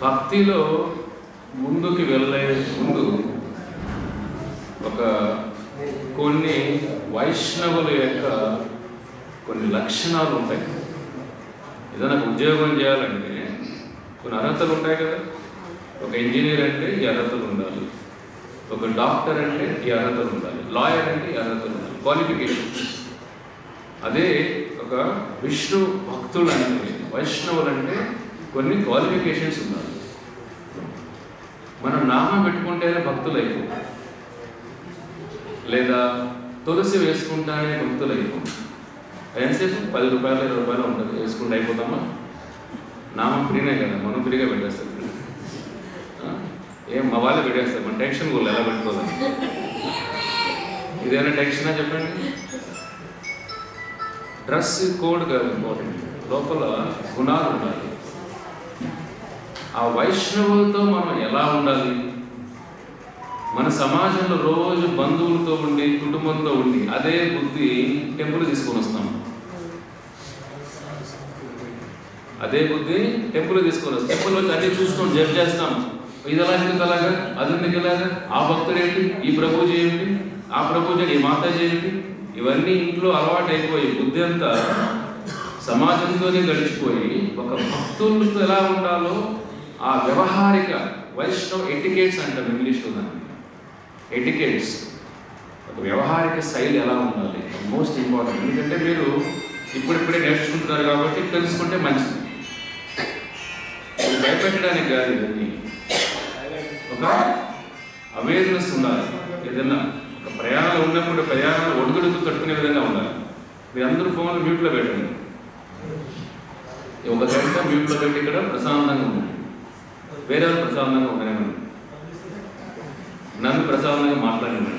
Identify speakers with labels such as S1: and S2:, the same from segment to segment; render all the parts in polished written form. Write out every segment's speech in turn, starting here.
S1: భక్తిలో ముందుకు వెళ్ళే ముందు కొన్ని వైష్ణవుల యొక్క కొన్ని లక్షణాలు ఉంటాయి. ఏదైనా ఉద్యోగం చేయాలంటే కొన్ని అర్హతలు ఉంటాయి కదా. ఒక ఇంజనీర్ అంటే ఈ అర్హతలు ఉండాలి, ఒక డాక్టర్ అంటే ఈ అర్హతలు ఉండాలి, లాయర్ అంటే ఈ అర్హతలు ఉండాలి, క్వాలిఫికేషన్. అదే ఒక విష్ణు భక్తులు అంటే వైష్ణవులు అంటే కొన్ని క్వాలిఫికేషన్స్ ఉండాలి. మనం నామం పెట్టుకుంటేనే భక్తులు అయిపోతాం, లేదా తులసి వేసుకుంటానే భక్తులు అయిపోతాం. ఎంతసేపు 10 రూపాయలు 20 రూపాయలు ఉంటుంది, వేసుకుంటూ అయిపోతామా? నామం ఫ్రీనే కదా, మనం ఫ్రీగా పెట్టేస్తాం. ఏం మా వాళ్ళే పెట్టేస్తాం, మన టెన్షన్ కూడా ఎలా పెట్టుకోవాలి? ఇదేమైనా టెన్షనా చెప్పండి? డ్రెస్ కోడ్ కాదు ఇంపార్టెంట్, లోపల గుణాలు ఉండాలి. ఆ వైష్ణవులతో మనం ఎలా ఉండాలి? మన సమాజంలో రోజు బంధువులతో ఉండి కుటుంబంతో ఉండి అదే బుద్ధి టెంపుల్ తీసుకొని వస్తాం. అదే బుద్ధి టెంపుల్ తీసుకొని వస్తాం. టెంపుల్ వచ్చి అన్నీ చూసుకొని జడ్జ్ చేస్తాం. ఇది ఎలా ఎందుకు అలాగా, అది ఎందుకు ఇలాగా, ఆ భక్తుడు ఏంటి, ఈ ప్రభుజీ ఏంటి, ఆ ప్రభుజీ ఈ మాతాజీ ఏంటి, ఇవన్నీ ఇంట్లో అలవాటు అయిపోయి బుద్ధి అంతా సమాజంతోనే గడిచిపోయి ఒక భక్తులతో ఎలా ఉండాలో ఆ వ్యవహారిక వైష్ణవ ఎటికేట్స్ అంటాం ఇంగ్లీష్లో. దాన్ని ఎటికేట్స్, ఒక వ్యవహారిక శైలి ఎలా ఉండాలి మోస్ట్ ఇంపార్టెంట్. ఎందుకంటే మీరు ఇప్పుడిప్పుడే నేర్చుకుంటున్నారు కాబట్టి తెలుసుకుంటే మంచిది. భయపెట్టడానికి కాదు, ఇవన్నీ ఒక అవేర్నెస్ ఉండాలి. ఏదైనా ఒక ప్రయాణాలు ఉన్నప్పుడు ప్రయాణాలు ఒడుగుడుకు తట్టుకునే విధంగా ఉండాలి. మీరు అందరూ ఫోన్లు మ్యూట్లో పెట్టండి, ఒక గంట మ్యూట్లో పెట్టి ఇక్కడ ప్రశాంతంగా ఉండండి. వేరే వాళ్ళు ప్రశాంతంగా ఉండలేమని, నన్ను ప్రశాంతంగా మాట్లాడినండి.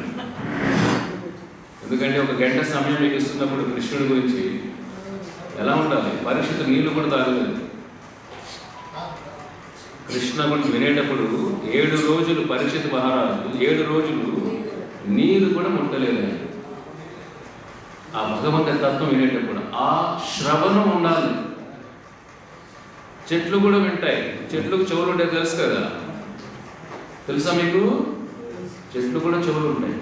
S1: ఎందుకంటే ఒక గంట సమయం మీకు ఇస్తున్నప్పుడు కృష్ణుడి గురించి ఎలా ఉండాలి? పరీక్షితు నీళ్లు కూడా తాగలేదు. కృష్ణ గురించి వినేటప్పుడు 7 రోజులు పరీక్షితు మహారాజు 7 రోజులు నీరు కూడా ముట్టలేదు. ఆ భగవంతుడి తత్వం వినేటప్పుడు ఆ శ్రవణం ఉండాలి. చెట్లు కూడా వింటాయి, చెట్లకు చెవులు ఉంటాయి, తెలుసు కదా? తెలుసా మీకు? చెట్లు కూడా చెవులు ఉంటాయి.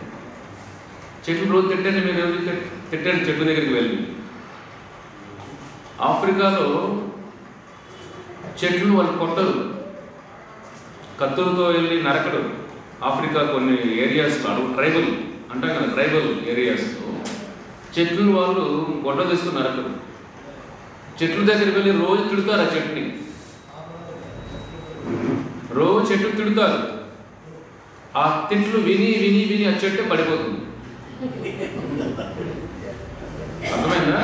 S1: చెట్లు రోజు తిట్టండి, మీరు రోజు తిట్టండి చెట్ల దగ్గరికి వెళ్ళి. ఆఫ్రికాలో చెట్లు వాళ్ళు కొట్టరు, కత్తులతో వెళ్ళి నరకడు. ఆఫ్రికా కొన్ని ఏరియాస్లో అడుగు ట్రైబల్ అంటాం కదా, ట్రైబల్ ఏరియాస్లో చెట్లు వాళ్ళు గొడ్డ తీసుకుని నరకరు. చెట్ల దగ్గరికి వెళ్ళి రోజు తిడతారు. ఆ చెట్టుని రోజు చెట్టు తిడతారు. ఆ తిట్లు విని విని విని ఆ చెట్టు పడిపోతుంది. అర్థమైందా?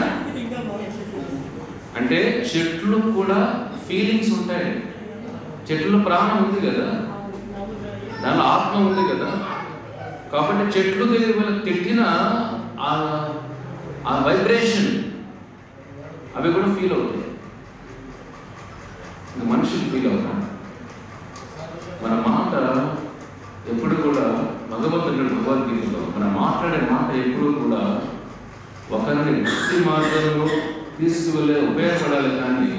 S1: అంటే చెట్లు కూడా ఫీలింగ్స్ ఉంటాయి. చెట్లు ప్రాణం ఉంది కదా, దానిలో ఆత్మ ఉంది కదా. కాబట్టి చెట్లు దగ్గర వీళ్ళకి తిట్టిన ఆ వైబ్రేషన్ అవి కూడా ఫీల్ అవుతాయి. మనుషులు ఫీల్ అవుతారు. మన మాట ఎప్పుడు కూడా భగవద్గీతలో మనం మాట్లాడే మాట ఎప్పుడు కూడా ఒకరిని భక్తి మార్గంలో తీసుకువెళ్ళే ఉపయోగపడాలి, కానీ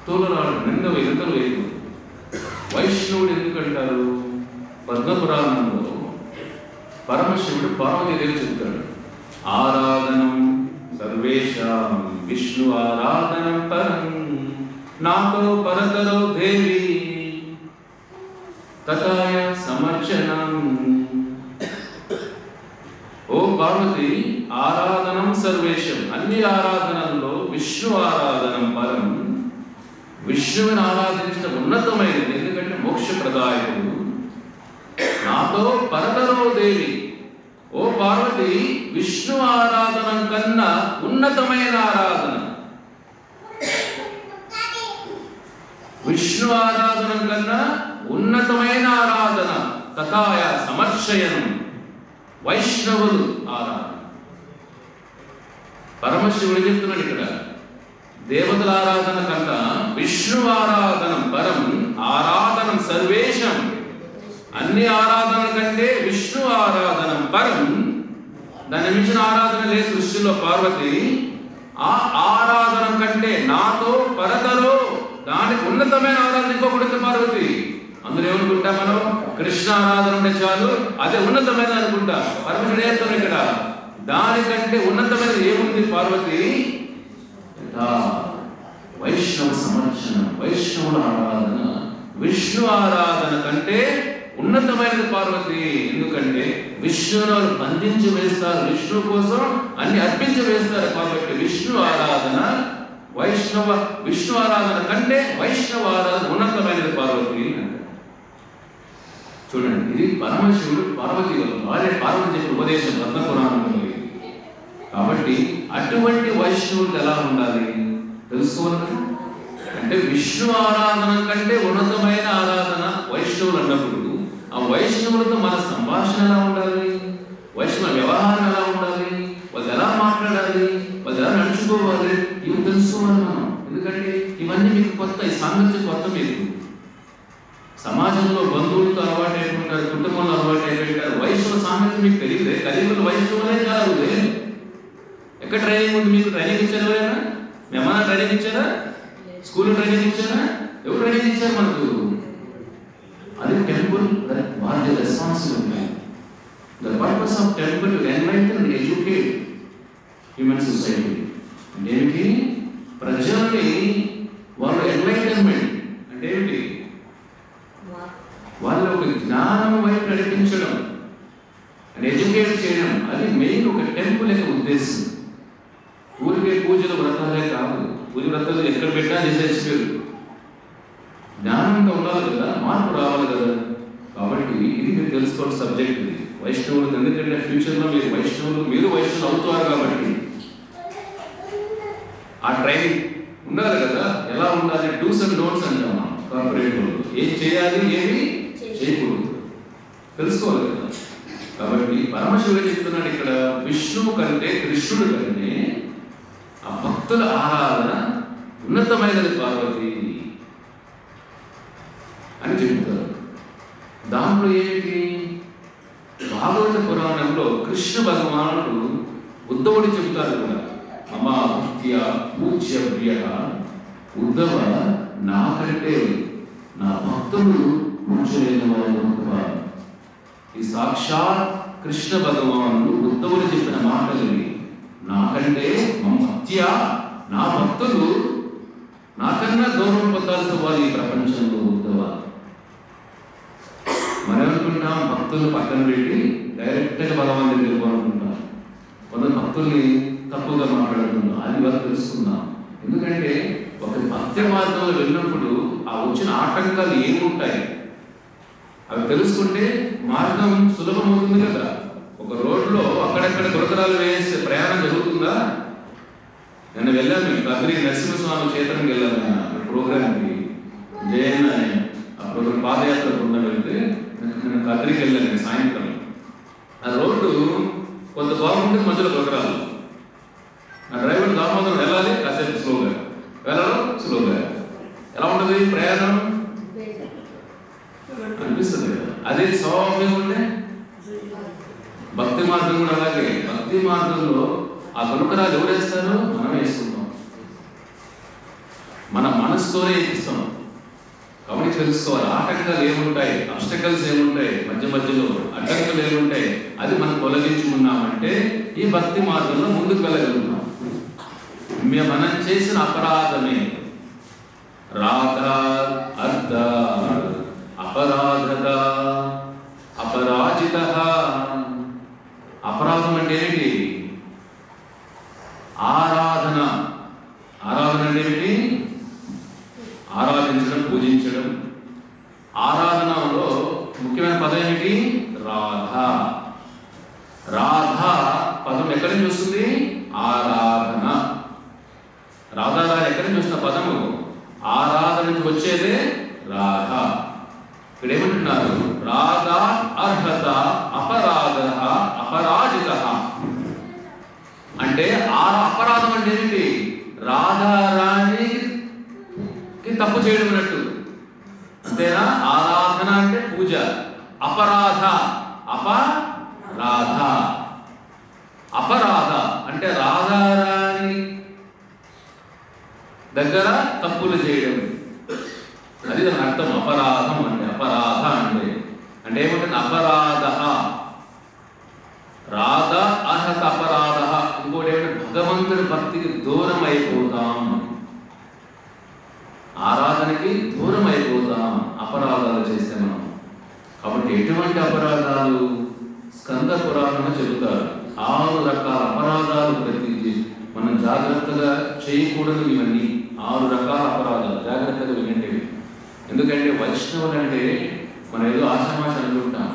S1: తోలరాడు నింద ఎదుకలు వేయదు. వైష్ణవుడు ఎందుకంటారు? పద్మపురాణంలో పరమశివుడు పార్వతీదేవి చెప్తాడు, ఆరాధనం సర్వేషాం విష్ణు ఆరాధనం పరం నాతో పరతరో దేవి తథాయ సమర్చనం. ఓ పార్వతి, ఆరాధనం సర్వేషం, అన్ని ఆరాధనల్లో విష్ణు ఆరాధనం పరం, విష్ణువుని ఆరాధించడం ఉన్నతమైనది. ఎందుకంటే మోక్షప్రదాయకుడు. నాతో పరతరో దేవి, ఓ పార్వతి, విష్ణు ఆరాధన కన్నా ఉన్నతమైన ఆరాధన, విష్ణు ఆరాధన కన్నా ఉన్నతమైన ఆరాధన తథాయ సమర్శయనం, వైష్ణవులు ఆరాధన. పరమశివుడు చెప్తున్నాడు ఇక్కడ, దేవతల ఆరాధన కన్నా విష్ణు ఆరాధనం పరం, ఆరాధనం సర్వేషం, అన్ని ఆరాధనల కంటే విష్ణు ఆరాధనం పరం. దాన్ని మించిన ఆరాధన లేదు సృష్టిలో. పార్వతి, ఆ ఆరాధన కంటే నాతో పరతరో దానికి ఉన్నతమైన ఆరాధన ఇంకొకటి ఉంది పార్వతి. అందులో ఏమనుకుంటా మనం? కృష్ణ ఆరాధన ఉంటే చాలు, అదే ఉన్నతమైన అనుకుంటా. పరమేశ్వరుడు చెప్తాను ఇక్కడ, దానికంటే ఉన్నతమైనది ఏముంది పార్వతి? వైష్ణవ సమర్చనం, వైష్ణవుల ఆరాధన, విష్ణు ఆరాధన కంటే ఉన్నతమైనది పార్వతి. ఎందుకంటే విష్ణువును వాళ్ళు బంధించి వేస్తారు, విష్ణు కోసం అన్ని అర్పించి వేస్తారు. కాబట్టి విష్ణు ఆరాధన విష్ణు ఆరాధన కంటే వైష్ణవ ఆరాధన ఉన్నతమైనది పార్వతి. చూడండి, ఇది పరమశివుడు పార్వతి భార్య పార్వతి చెప్పిన ఉపదేశం రత్నపురాణంలో. కాబట్టి అటువంటి వైష్ణవుడు ఎలా ఉండాలి తెలుసుకోవాలి. అంటే విష్ణు ఆరాధన కంటే ఉన్నతమైన ఆరాధన వైష్ణవులు అన్నప్పుడు ఆ వైష్ణవులతో మన సంభాషణ ఎలా ఉండాలి, వైష్ణవ వ్యవహారం ఎలా ఉండాలి, వాళ్ళు ఎలా మాట్లాడాలి, వాళ్ళు ఎలా నడుచుకోవాలి, ఇవి తెలుసుకోవాలి మనం. ఎందుకంటే ఇవన్నీ మీకు కొత్త, ఈ సాంగత్యం కొత్త. మీకు సమాజంలో బంధువులతో అలవాటు అయిపోయింటారు, కుటుంబంలో అలవాటు అయిపోయింటారు. వైష్ణవ సాంగత్యం మీకు తెలియదే. కలియుగంలో వైష్ణవులే కాదు. ఎక్కడ ట్రైనింగ్ ఉంది మీకు? ట్రైనింగ్ ఇచ్చారు ఎవరైనా? మేమన్నా ట్రైనింగ్ ఇచ్చారా? స్కూల్లో ట్రైనింగ్ ఇచ్చారా? ఎవరు ట్రైనింగ్ ఇచ్చారు మనకు? అది temple, what the responsibility. The purpose of temple to enlighten and educate human society. అంటే ఏమిటి? ప్రజల్ని వాళ్ళ ఎన్లైటన్మెంట్ అంటే ఏమిటి? వాళ్ళ ఒక జ్ఞానం వైపు నడిపించడం అండ్ ఎడ్యుకేట్ చేయడం. అది మెయిన్ ఒక టెంపుల్ యొక్క ఉద్దేశం. ఊరికే పూజలు వ్రతాలే కాదు. పూజ వ్రతాలు ఎక్కడ పెట్టా చేసేసారు. జ్ఞానంగా ఉండాలి కదా, మార్పు రావాలి కదా. కాబట్టి ఇది మీరు తెలుసుకోవాలి సబ్జెక్ట్. ఇది వైష్ణవులు, ఎందుకంటే ఫ్యూచర్లో మీరు వైష్ణవులు అవుతారు. కాబట్టి ఆ ట్రైనింగ్ ఉండాలి కదా. ఎలా ఉండాలి? డూస్ అండ్ డోంట్స్ అంటాం మనం కార్పొరేట్ వాళ్ళు. ఏం చేయాలి, ఏమి చేయకూడదు తెలుసుకోవాలి కదా. కాబట్టి పరమశివుడు చెప్తున్నాడు ఇక్కడ, విష్ణువు కంటే కృష్ణుడు కంటే ఆ భక్తుల ఆరాధన ఉన్నతమైనది పార్వతి అని చెప్తారు. దాంట్లో ఏమిటి? భాగవత పురాణంలో కృష్ణ భగవానుడు ఉద్ధవుడు చెబుతారు కూడా, మమ భక్త్య పూజ్య ప్రియ ఉద్ధవ, నాకంటే నా భక్తుడు పూజ్యులైన వారు. ఈ సాక్షాత్ కృష్ణ భగవానుడు ఉద్ధవుడు చెప్పిన మాటలు. నాకంటే మమ భక్త్య, నా భక్తులు నాకన్నా గౌరవం పొందాల్సిన వారు ఈ ప్రపంచంలో ఉద్ధవ. మనం అనుకుంటాం భక్తులు పక్కన పెట్టి డైరెక్ట్గా భగవాన్ దగ్గరికి వెళ్ళిపోవాలనుకుంటాం. కొందరు భక్తుల్ని తక్కువగా మాట్లాడుతున్నాం. అది వాళ్ళు తెలుసుకుందాం. ఎందుకంటే ఒక భక్తి మార్గంలో వెళ్ళినప్పుడు ఆ వచ్చిన ఆటంకాలు ఏముంటాయి అవి తెలుసుకుంటే మార్గం సులభమవుతుంది కదా. ఒక రోడ్లో అక్కడెక్కడ గురకరాలు వేసే ప్రయాణం జరుగుతుందా? నేను వెళ్ళాను, కద్రి నరసింహస్వామి క్షేత్రంకి వెళ్ళాను ప్రోగ్రామ్కి. జయన్ ఆ ప్రోగ్రామ్ పాదయాత్ర బృందం వెళ్తే నేను కద్రికి వెళ్ళాను సాయంత్రం. ఆ రోడ్డు కొంత బాగుంటుంది, మధ్యలో గురకరాలు. ఆ డ్రైవర్ దామోదరం వెళ్ళాలి, కాసేపు స్లోగా వెళ్ళడం, స్లోగా. ఎలా ఉంటుంది ప్రయాణం అనిపిస్తుంది కదా. అదే స్వాభావికంగా ఉంటే భక్తి మార్గం కూడా అలాగే. భక్తి మార్గంలో ఆ గుణకరాలు ఎవరు వేస్తారు? మనం వేసుకుంటాం. మన మనసుతోనే ఇస్తాం. కాబట్టి తెలుసుకోవాలి ఆటంకాలు ఏముంటాయి, అబ్స్టకల్స్ ఏముంటాయి, మధ్యలో అడ్డంకులు ఏముంటాయి. అది మనం తొలగించుకున్నామంటే ఈ భక్తి మార్గంలో ముందుకు వెళ్ళగలుగుతాం. మనం చేసిన అపరాధమే రాగ అర్ధ అపరాధత అపరాజిత. అపరాధం అంటే ఏమిటి? ఆరాధన. ఆరాధన అంటే ఏమిటి? ఆరాధించడం, పూజించడం. ఆరాధనలో ముఖ్యమైన పదం ఏమిటి? రాధ. రాధ పదం ఎక్కడి నుంచి వస్తుంది? ఆరాధన. రాధా ఎక్కడి నుంచి వస్తున్న పదము? ఆరాధన నుంచి వచ్చేదే రాధ. ఇక్కడ ఏమంటున్నారు? రాధ అర్హత అపరాధ అపరాజిత. అంటే అపరాధం అంటే ఏంటి? రాధారాణికి తప్పు చేయడం అన్నట్టు అంతేనా? ఆరాధన అంటే పూజ. అపరాధ అపరాధ. అపరాధ అంటే రాధారాణి దగ్గర తప్పులు చేయడం. అది దాని అర్థం. అపరాధం అంటే అపరాధ అంటే ఏమంటుంది? అపరాధ, రాధ అర్హత అపరాధ. ఇంకోటి ఏమంటే భగవంతుడి భక్తికి దూరం అయిపోతాం, ఆరాధనకి దూరం అయిపోతాం అపరాధాలు చేస్తే మనం. కాబట్టి ఎటువంటి అపరాధాలు? స్కంద పురాణంలో చెబుతారు 6 రకాల అపరాధాలు ప్రతి మనం జాగ్రత్తగా చేయకూడదు. ఇవన్నీ 6 రకాల అపరాధాలు, జాగ్రత్తగా వినండి. ఎందుకంటే వైష్ణవులు అంటే మనం ఏదో ఆషామాష అనుకుంటాం.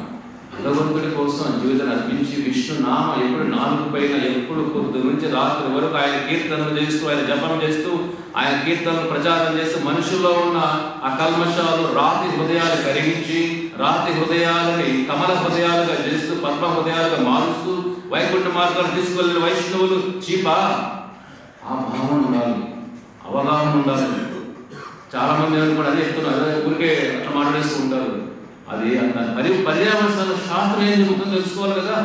S1: భగవంతుడి కోసం జీవితాన్ని అర్పించి విష్ణు నామ ఎప్పుడు నాలుగు పైన ఎప్పుడు పొద్దు నుంచి రాత్రి వరకు ఆయన కీర్తనలు చేస్తూ, ఆయన జపం చేస్తూ, ఆయన కీర్తనలు ప్రచారం చేస్తూ మనుషుల్లో ఉన్న ఆ కల్మషాలు రాతి హృదయాలు కరిగించి, రాతి హృదయాలని కమల హృదయాలుగా చేస్తూ, పద్మ హృదయాలుగా మారుస్తూ వైకుంఠ మార్గాలు తీసుకెళ్ళిన వైష్ణవులు చీపా. ఆ భావన ఉండాలి, అవగాహన ఉండాలి. చాలా మంది కూడా అదే చెప్తున్నారు, అదే ఊరికే అట్లా మాట్లాడేస్తూ ఉంటారు. అది పర్యావరణ శాస్త్రం ఏం చెబుతుందో తెలుసుకోవాలి కదా.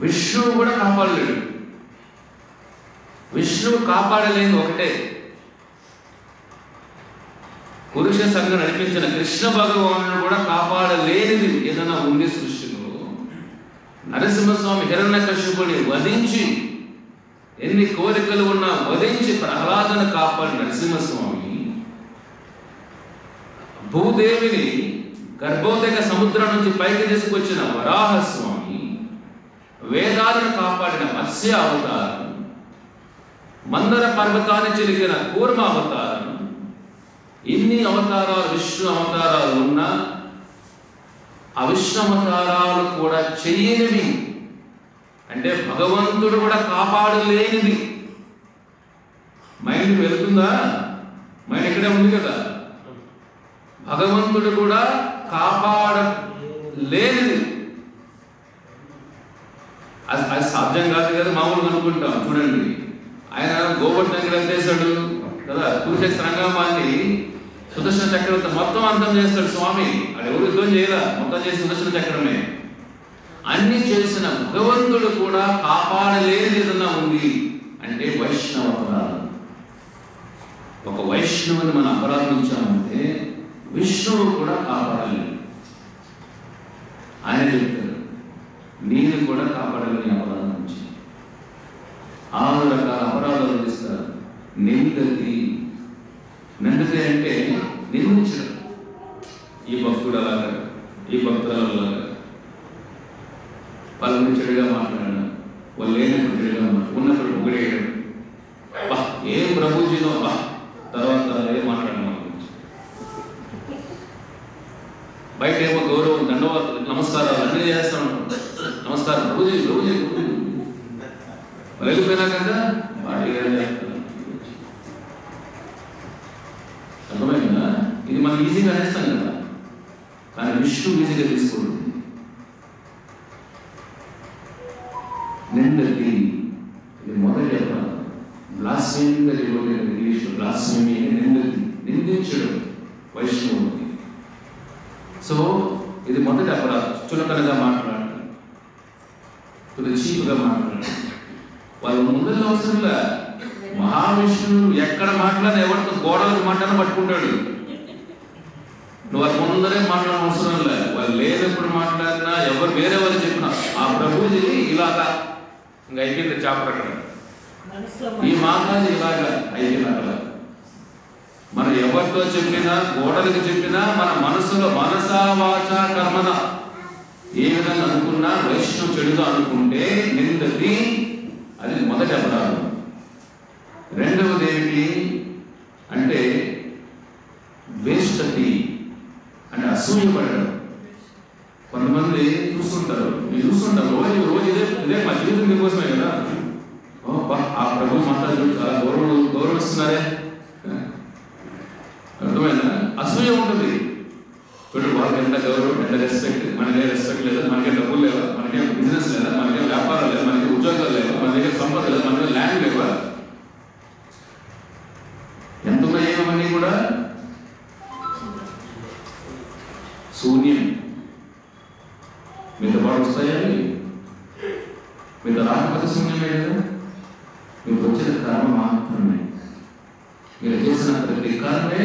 S1: విష్ణువు కూడా కాపాడలేడు. విష్ణువు కాపాడలేని ఒకటే, పురుష సంఘం నడిపించిన కృష్ణ భగవానుడు కూడా కాపాడలేనిది ఏదైనా ఉంది సృష్టిలో. నరసింహస్వామి హిరణ్యకశిపుని వధించి, ఎన్ని కోరికలు ఉన్నా వధించి ప్రహ్లాదను కాపాడి నరసింహస్వామి, భూదేవిని గర్భోదక సముద్రం నుంచి పైకి తీసుకొచ్చిన వరాహస్వామి, వేదాలను కాపాడిన మత్స్య అవతారం, మందర పర్వతాన్ని చిలికిన కూర్మ అవతారం, ఇన్ని అవతారాలు విష్ణు అవతారాలు ఉన్నా ఆ విష్ణు అవతారాలు కూడా చెయ్యనివి అంటే భగవంతుడు కూడా కాపాడలేనిది. మైండ్ వెళుతుందా? మైండ్ ఇక్కడే ఉంది కదా. భగవంతుడు కూడా కాపాడలేనిది. అది సాధ్యం కాదు కదా, మామూలుగా అనుకుంటాం. చూడండి, ఆయన గోవర్ధన గ్రంథేశాడు కదా, కురుక్షేత్ర సంగ్రామాన్ని సుదర్శన చక్రంతో మొత్తం అంతం చేస్తాడు స్వామి. అది ఎవరు యుద్ధం చేయాల, మొత్తం చేసి సుదర్శన చక్రమే. అన్ని చేసిన భగవంతుడు కూడా కాపాడలేనిది ఏదన్నా ఉంది అంటే వైష్ణవ అపరాధం. ఒక వైష్ణవుని మనం అపరాధించామంటే విష్ణువు కూడా కాపాడలేదు. ఆయన చెప్తారు, నేను కూడా కాపాడలేని అపరాధం నుంచి. 6 రకాల అపరాధాలు చేస్తారు. నిందతి, నిందతి అంటే నిందించడం. ఈ భక్తుడు అలాగా, ఈ భక్తురాలు అలాగా, వాళ్ళని చెడుగా మాట్లాడడం, వాళ్ళు లేనప్పుడు చెడుగా మాట్లాడడం, ఉన్నప్పుడు పొగిడేయడం. బా ఏం ప్రభుజీనో బా, తర్వాత ఏం మాట్లాడడం. బయట ఏమో గౌరవం, దండవార్తలు, నమస్కారాలు అన్నీ చేస్తూ ఉంటాం. నమస్కారం ప్రభుజీ, ప్రభుజీ, వాళ్ళు వెళ్ళిపోయినా కదా అర్థమైందా? ఇది మనం ఈజీగా అనేస్తాం కదా, కానీ విష్ణు ఈజీగా తీసుకుంటుంది. నిందతి, ఇది మొదటి అపరాధం. బ్లాస్ఫేమింగ్ గా చెప్పలేదు ఇంగ్లీష్లో. బ్లాస్ఫేమి అంటే నిందతి, నిందించడం వైష్ణవుడికి. సో ఇది మొదటి అపరాధం. చులకనగా మాట్లాడటం, కొద్దిగా చీపుగా మాట్లాడటం. వాళ్ళ ముందర అవసరంగా మహావిష్ణువు ఎక్కడ మాట్లాడినా ఎవరితో గోడలకు మాట్లాడినా పట్టుకుంటాడు. నువ్వు వాళ్ళ ముందరే మాట్లాడిన అవసరం లే. వాళ్ళు లేనప్పుడు మాట్లాడినా, ఎవరు వేరే వాళ్ళు చెప్పినా ఆ ప్రభుజీ ఇలాగా ఇంకా అయిపోయింది చాపర్ అక్కడ, ఈ మాతాజీ ఇలాగా అయిపోయింది అక్కడ. మనం ఎవరితో చెప్పినా, గోడలకు చెప్పినా, మన మనసులో మనసా వాచ కర్మన ఏ విధంగా అనుకున్నా వైష్ణవు చెడుగా అనుకుంటే నిందతి, అది మొదటి అపరాధం. రెండవది ఏమిటి అంటే వేష్టతి, అంటే అసూయపడడం. కొంతమంది చూస్తుంటారు, మీరు చూస్తుంటారు రోజు ఇదే మా జీవితం మీకోసమే కదా. ఆ ప్రభు మాట్లాడు చాలా గౌరవిస్తున్నారే, అర్థమైనా? అసూయ ఉంటుంది. చూడండి, వాళ్ళకి ఎంత గౌరవం, ఎంత రెస్పెక్ట్, మనకే రెస్పెక్ట్ లేదా, మనకే డబ్బులు లేవా, మనకే బిజినెస్ లేదా, మనకే వ్యాపారాలు లేదా, మనకి ఉద్యోగాలు లేవా, మన దగ్గర సంపద లేదా, మన దగ్గర ల్యాండ్ లేవా, ఎంత ఉన్నాయి ఏమన్నీ కూడా శూన్యం. మీతో పాటు వస్తాయని మీతో రాకపోతే శూన్యమే కదా. మీకు వచ్చిన కర్మ మాత్రమే, మీరు చేసిన ప్రతి కర్మే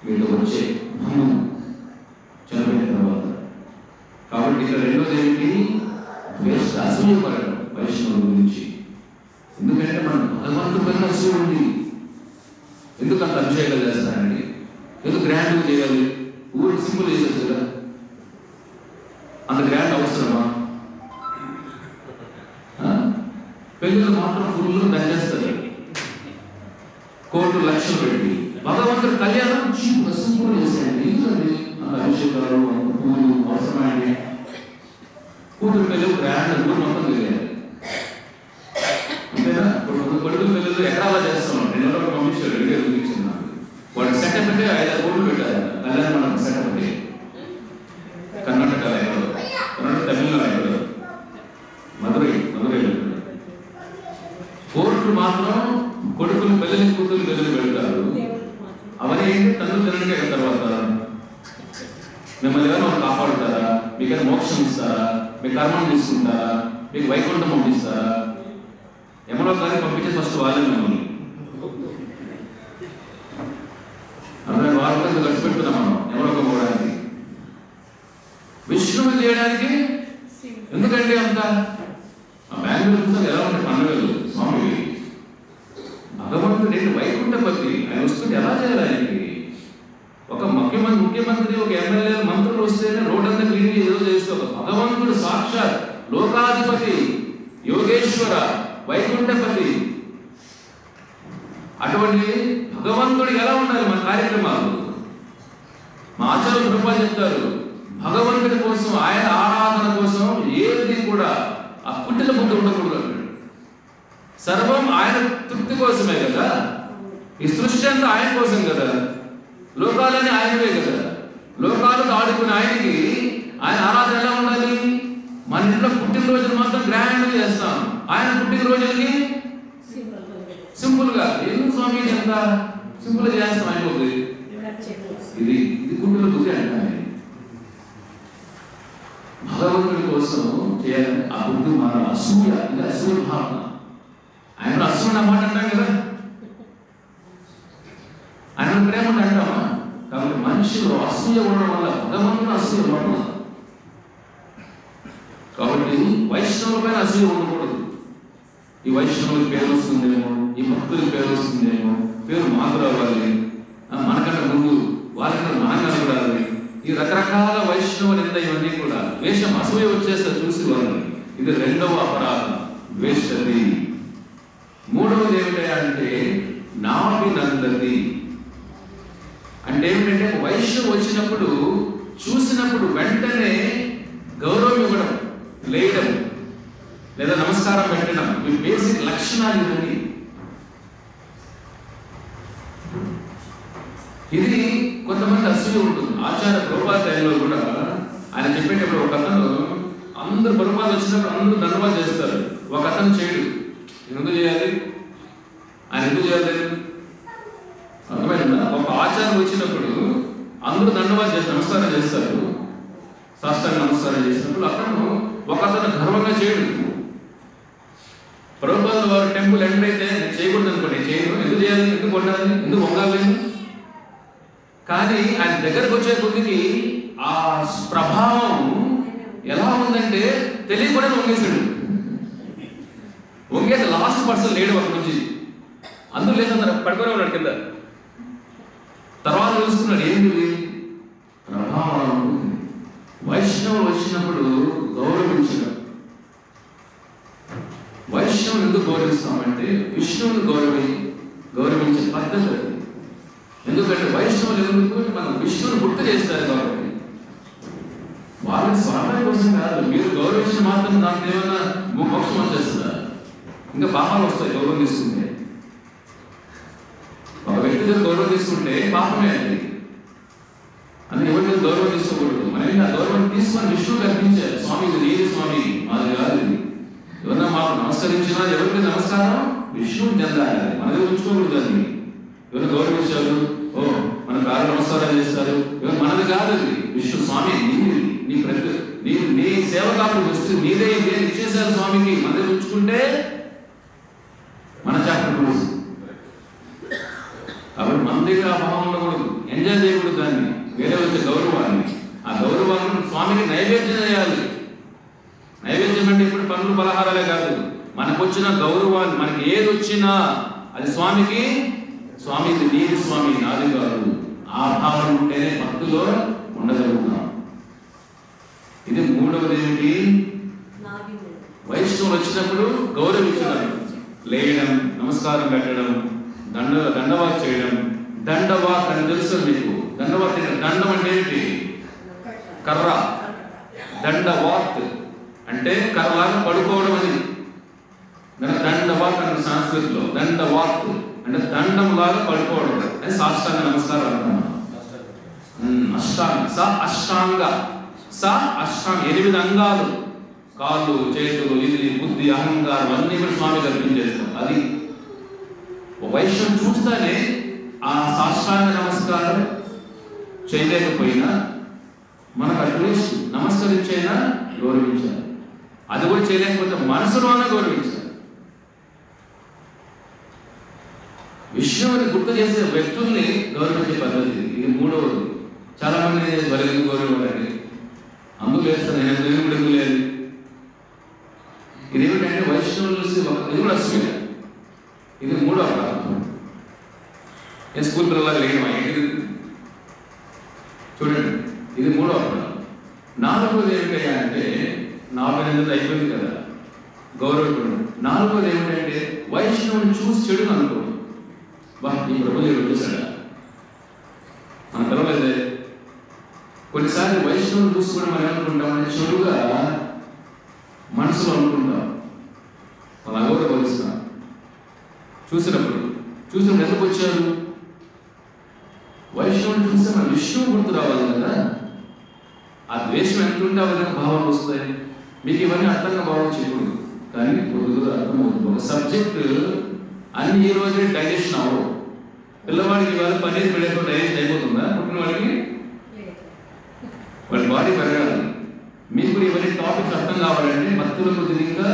S1: మీతో వచ్చే బంధువు చనిపోయిన తర్వాత. కాబట్టి ఇక్కడ రెండోది ఏంటి? వేస్ట్ అసూయపడడం వైష్ణవుల గురించి. ఎందుకంటే మనం భగవంతుడి పైన అసూయ ఉంది. ఎందుకు అంత అభిషేకాలు చేస్తారండి? ఎందుకు గ్రాండ్గా చేయాలి? ఊరికి సింపుల్ చేయొచ్చు కదా. అంత గ్రాండ్ అవసరమా? పెళ్ళిళ్ళు మాత్రం ఫుల్ దంచేస్తారు, కోట్లు లక్షలు పెట్టి. భగవంతుడు కళ్యాణం చీపుగా సింపుల్ చేసేయండి. ఎందుకండి అంత అభిషేకాలు, అంత పూలు అవసరమైంది? కూతురు పెళ్ళి గ్రాండ్ ఊరు మొత్తం తెలియాలి అంతేనా? ఇప్పుడు కొడుకుల పెళ్ళిళ్ళు ఎకరాలా చేస్తాం. 2 రోజులు పంపించాడు, 2 రోజులు ఇచ్చింది నాకు. వాడు సెటప్ అంటే 5 కోట్లు పెట్టారు కళ్యాణ మండపం సెటప్ అంటే. కర్ణాటక తమిళనాడు మధురై కోర్టులు మాత్రం కొడుకులు పెళ్ళి కూతురు పెళ్ళి పెడతారు. అవన్నీ ఏంటి? తల్లు తినడానికి తర్వాత మిమ్మల్ని ఎవరైనా కాపాడుతారా? మీకైనా మోక్షం ఇస్తారా? మీ కర్మను తీసుకుంటారా? మీకు వైకుంఠం పంపిస్తారా? ఎమలో కానీ పంపించే ఫస్ట్ వాళ్ళే మిమ్మల్ని. అందులో వాళ్ళు ఖర్చు పెడుతున్నాం మనం ఎవరొక పోవడానికి, విష్ణువు చేయడానికి. ఎందుకంటే అంత బెంగళూరు పుస్తకం ఎలా ఉంటాయి పండుగలు స్వామి. భగవంతుడు ఏంటి? వైకుంఠపతి. ఆయన వస్తుంటే ఎలా చేయాలి? ఆయనకి ఒక ముఖ్యమంత్రి ఒక ఎమ్మెల్యే మంత్రులు వస్తేనే రోడ్ అంతా క్లీన్ ఏదో చేస్తే, ఒక భగవంతుడు సాక్షాత్ లోకాధిపతి యోగేశ్వర వైకుంఠపతి. అటువంటి భగవంతుడు ఎలా ఉండాలి మన కార్యక్రమాలు? మా ఆచార్యులు రూపాయలు చెప్తారు, భగవంతుడి కోసం, ఆయన ఆరాధన కోసం ఏది కూడా ఆ పుట్టిన బుద్ధి ఉండకూడదు అన్నాడు. సర్వం ఆయన తృప్తి కోసమే కదా. ఈ సృష్టి అంతా ఆయన కోసం కదా. లోకాలని ఆయనవే కదా. లోకాలకు ఆడుకుని ఆయనకి ఆయన ఆరాధన ఎలా ఉండాలి? మన ఇంట్లో పుట్టినరోజులు మాత్రం గ్రాండ్ చేస్తాం, ఆయన పుట్టినరోజులకి సింపుల్ గా. ఎందుకు స్వామి ఎంత సింపుల్ గా చేస్తాం? అయిపోతుంది. ఇది కుటుంబ బుద్ధి అంటారు. భగవంతుడి కోసం చేయాలని ఆ బుద్ధి మన అసూయ, ఇది అసూయ భావన. ఆయన అసూయ మాట అంటాం కదా, ఆయన ప్రేమ అంటామా? కాబట్టి మనిషిలో అసూయ ఉండడం వల్ల భగవంతుడు అసూయ ఉండదు. కాబట్టి వైష్ణవుల పైన అసూయ ఉండకూడదు. ఈ వైష్ణవులకు పేరు వస్తుందేమో, ఈ భక్తులకు పేరు వస్తుందేమో, పేరు మాకు రావాలి, మనకన్నా ముందు వాళ్ళకన్నా మనం కనబడాలి. ఈ రకరకాల వైష్ణవ నింద ఇవన్నీ కూడా ద్వేషం, అసూయ వచ్చేస్తే చూసి వాళ్ళు. ఇది రెండవ అపరాధం, ద్వేషది. మూడవది ఏమిటంటే నాభినందతి. అంటే ఏమిటంటే వైష్ణవం వచ్చినప్పుడు చూసినప్పుడు వెంటనే గౌరవం ఇవ్వడం, లేయడం లేదా నమస్కారం పెట్టడం, ఈ బేసిక్ లక్షణాలు ఇవన్నీ. ఇది కొంతమంది అసూయ ఉంటుంది. ఆచార్య ప్రభుపాద టైంలో కూడా ఆయన చెప్పేటప్పుడు ఒక అతను అందరు ప్రభుపాద వచ్చినప్పుడు అందరూ ధన్యవాదాలు చేస్తారు, ఒక అతను చేయడు. ఎందుకు చేయాలి? ఆయన ఎందుకు చేయాలి? అర్థమైందా? ఒక ఆచారం వచ్చినప్పుడు అందరూ ధన్యవాదాలు చేస్తారు, నమస్కారం చేస్తారు, సాష్టాంగ నమస్కారం చేసినప్పుడు ఒక అతను గర్వంగా చేయడు. ప్రభుపాద వారు టెంపుల్ ఎంటర్ అయితే నేను చేయకూడదు అనుకోండి, చేయను. ఎందుకు చేయాలి? ఎందుకు కొట్టాలి? ఎందుకు వంగాలి? కానీ ఆయన దగ్గరకు వచ్చే కొద్దికి ఆ ప్రభావం ఎలా ఉందంటే తెలియకుండా వంగేశాడు. వంగేసి లాస్ట్ పర్సన్ లేడు అక్కడి నుంచి, అందరూ లేదన్నారు, పడుకొని ఉన్నాడు కింద. తర్వాత తెలుసుకున్నాడు ఏంటి ప్రభావం. వైష్ణవులు వచ్చినప్పుడు గౌరవించడం. వైష్ణవుని ఎందుకు గౌరవిస్తామంటే విష్ణువుని గౌరవించే పద్ధతి అది. ఎందుకంటే వైష్ణవులు ఎందుకు మనం విష్ణువుని గుర్తు చేస్తారు కాబట్టి. వాళ్ళకి స్వామి కోసం కాదు, మీరు గౌరవించిన మాత్రం దానికి ఏమైనా మోక్షం వచ్చేస్తుందా? ఇంకా పాపాలు వస్తాయి గౌరవం తీసుకుంటే. ఒక వ్యక్తి దగ్గర గౌరవం తీసుకుంటే పాపమే అది. అని ఎవరి దగ్గర గౌరవం తీసుకోకూడదు. మనం ఆ గౌరవం తీసుకొని విష్ణువుకి అర్పించారు. స్వామి ఇది నీది స్వామి, మాది కాదు ఇది. ఎవరన్నా మాకు నమస్కరించినా ఎవరికి నమస్కారం విష్ణువు చెందాలి, మన దగ్గర ఉంచుకోకూడదు. అది ఎవరు గౌరవించారు, ఓ మన కారు నమస్కారం చేస్తారు, ఎవరు మనది కాదు అది. విష్ణు స్వామి నీ సేవ కాబట్టి వస్తుంది, నీదే ఇదే ఇచ్చేసారు స్వామికి, మన దగ్గర ఉంచుకుంటే మన చాప్టర్. కాబట్టి మన దగ్గర అభావం ఉండకూడదు. ఎంజాయ్ చేయకూడదు దాన్ని, వేరే వచ్చే గౌరవాన్ని. ఆ గౌరవాన్ని స్వామికి నైవేద్యం చేయాలి. నైవేద్యం అంటే ఇప్పుడు పనులు పలహారాలే కాదు, మనకు వచ్చిన గౌరవాన్ని, మనకి ఏది వచ్చినా అది స్వామికి, స్వామి ఇది నీది స్వామి నాది కాదు, ఆ భావన ఉంటేనే భక్తిలో ఉండగలుగుతాం. ఇది మూడవది ఏమిటి? వైష్ణవులు వచ్చినప్పుడు గౌరవించడం, లేయడం, నమస్కారం పెట్టడం, దండవాత్ చేయడం. దండవాత్ అని తెలుసు మీకు? దండవాత్ దండం అంటే ఏంటి? కర్ర. దండవాత్ అంటే కర్రలాగా పడుకోవడం అని. దండవాత్ అంటే సంస్కృతిలో దండవాత్ అంటే దండం లాగా పడుకోవడం అని సాష్టాంగ నమస్కారం అంటాం. అష్టాంగ, స అష్టాంగ, స అష్టాంగ 8 అంగాలు, కాళ్ళు, చేతులు, ఇది బుద్ధి, అహంకారం అన్నీ కూడా స్వామి కల్పించేస్తాం. అది వైష్ణవం చూస్తానే ఆ సాష్టాంగ నమస్కారం చేయలేకపోయినా మనకు అట్లీస్ట్ నమస్కరించైనా గౌరవించాలి. అది కూడా చేయలేకపోతే మనసులోనే గౌరవించాలి. విష్ణువుని గుర్తు చేసే వ్యక్తుల్ని గౌరవించే పద్ధతి ఇది మూడవది. చాలా మంది వరకు గౌరవం అందుకు లేదు, నేను కూడా ఎందుకు లేదు. ఇది ఏమిటంటే వైష్ణవులు చూసి ఇది కూడా అసలు ఇది మూడవ ప్రారంభం. నేను స్కూల్ పిల్లలాగా లేని మా ఇంటికి చూడండి, ఇది మూడవ ప్రారంభం. నాలుగోది ఏమిటయ్యా అంటే, 48 అయిపోయింది కదా గౌరవం. నాలుగోది ఏమిటంటే వైష్ణవుని చూసి చెడుగా అనుకోండి. బా ఈ ప్రభు వచ్చేసాడా, మన పిలవలేదే. కొన్నిసార్లు వైష్ణవుని చూసి కూడా మనం ఏమనుకుంటామంటే చెడుగా మనసులో అనుకుంటాం, వాళ్ళు అగౌరవపరుస్తాం. చూసినప్పుడు ఎందుకు వచ్చారు? వైష్ణవుని చూస్తే మన విష్ణువు గుర్తు రావాలి కదా. ఆ ద్వేషం ఎంత ఉంటే ఆ విధంగా భావాలు వస్తాయి. మీకు ఇవన్నీ అర్థంగా భావం చేయకూడదు, కానీ కొద్దిగా అర్థమవుతుంది. ఒక సబ్జెక్ట్ అన్ని ఈ రోజే డైజెషన్ అవ్వవు. పిల్లవాడికి ఇవాళ పన్నీర్ పెళ్ళేతో డైజెషన్ అయిపోతుందా? పుట్టిన వాడికి వాడి బాడీ పెరగాలి. మీకు ఇవన్నీ టాపిక్స్ అర్థం కావాలంటే భక్తుల కొద్దిగా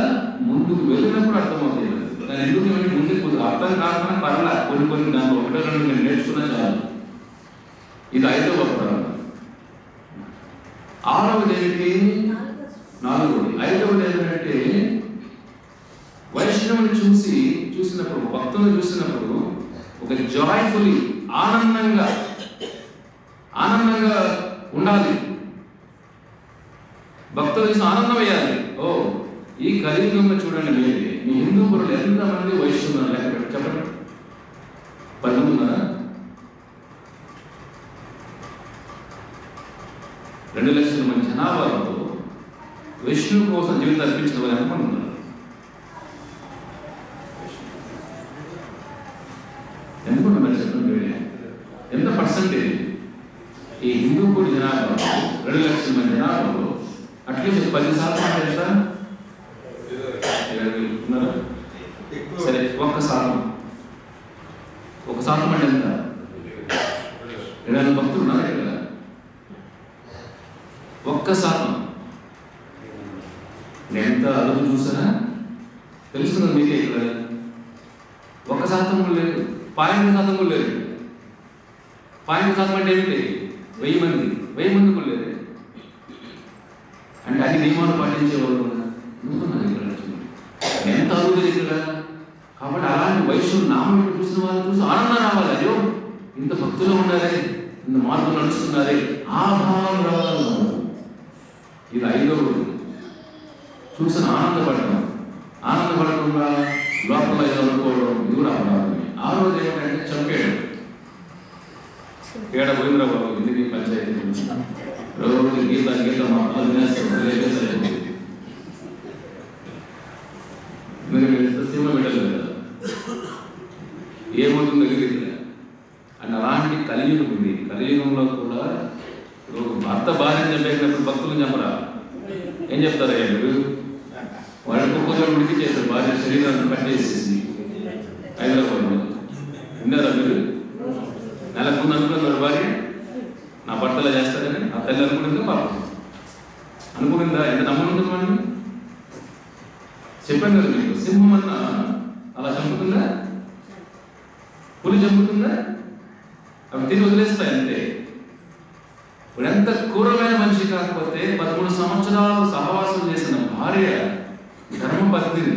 S1: ముందుకు వెళ్ళినప్పుడు అర్థమవుతాయి. కానీ ఎందుకు ఇవన్నీ ముందుకు కొద్దిగా అర్థం కాకుండా పర్లా కొన్ని దాంట్లో 1-2 నేను నేర్చుకున్నా చాలు. ఇది 5వ ప్రారంభం. 6వది ఏమిటి? 4వది. 5వది ఏంటంటే వైష్ణవుని చూసినప్పుడు, భక్తులను చూసినప్పుడు ఒక జాయ్ఫుల్లీ ఆనందంగా ఉండాలి. భక్తులు చూసి ఆనందం వేయాలి. ఓ ఈ కలియుగంలో చూడండి, మీ హిందూ పురులు ఎంతమంది వైష్ణవులు లెక్క చెప్పండి. 19 ఉన్నారా? 2 లక్షల మంది జనాభాలో విష్ణువు కోసం జీవితం అర్పించిన వారు ఎంతమంది ఉన్నారు? ఎంతమంది చెప్పండి. ఎంత పర్సెంటేజ్? ఈ హిందూ కూడా జనాభా 2 లక్షల మంది జనాభాలో అట్లీస్ట్ 10% అంటే ఎంత? ఉన్నారా? సరే, 1% అంటే ఎంత? 2,000 భక్తులు ఉన్నారు ఇక్కడ. 1% ఎంత అదుపు చూసారా? తెలుస్తుంది మీకే. ఇక్కడ 1% కూడా లేదు, 0.1% కూడా లేదు. 0.1% అంటే ఏమిటి? 1000 మంది కూడా లేదు. అంటే అన్ని నియమాలు పాటించేవాళ్ళు ఉన్నారు ఇక్కడ. ఎంత అరుదు ఇక్కడ. కాబట్టి అలాంటి వైష్ణవుడు నామం చూసిన వాళ్ళు చూసి ఆనందం రావాలి. అయ్యో ఇంత భక్తులు ఉన్నారే, ఇంత మార్పులు నడుస్తున్నారే, ఆ భావం రావాలి. ఇది 5వది. చూసిన ఆనందపడకుండా లోపల ఏదో అనుకోవడం, ఇది కూడా అపరాధమే. 6వది ఏమిటంటే చంపేయడం. ఏడ పోయిందిరా బాబు, ఎందుకు పంచాయతీ రోజు గీత మీరు సినిమా పెట్టలేదు కదా, ఏమవుతుందో తెలియదు అని. అలాంటి కలియుగం ఇది. కలియుగంలో కూడా భర్త భార్యను చంపేసినప్పుడు భక్తులను చంపరా? ఏం చెప్తారయ్యా మీరు? వాళ్ళు కుక్కలు ఉడికి చేశారు, భార్య శరీరాన్ని కట్టేసేసి హైదరాబాద్లో. విన్నారా మీరు? నెలకు ముందు అనుకున్నారు భార్య నా భర్తలా చేస్తారని. ఆ తల్లి అనుకునిందా? పాపం అనుకునిందా? ఎంత నమ్మనుంది వాడిని? చెప్పాను కదా మీకు, సింహం అన్న అలా చంపుతుందా? పులి చంపుతుందా? అవి తిని వదిలేస్తాయి అంతే. ఇప్పుడు ఎంత క్రూరమైన మనిషి కాకపోతే 13 సంవత్సరాలు సహవాసం చేసిన భార్య ధర్మపత్నిని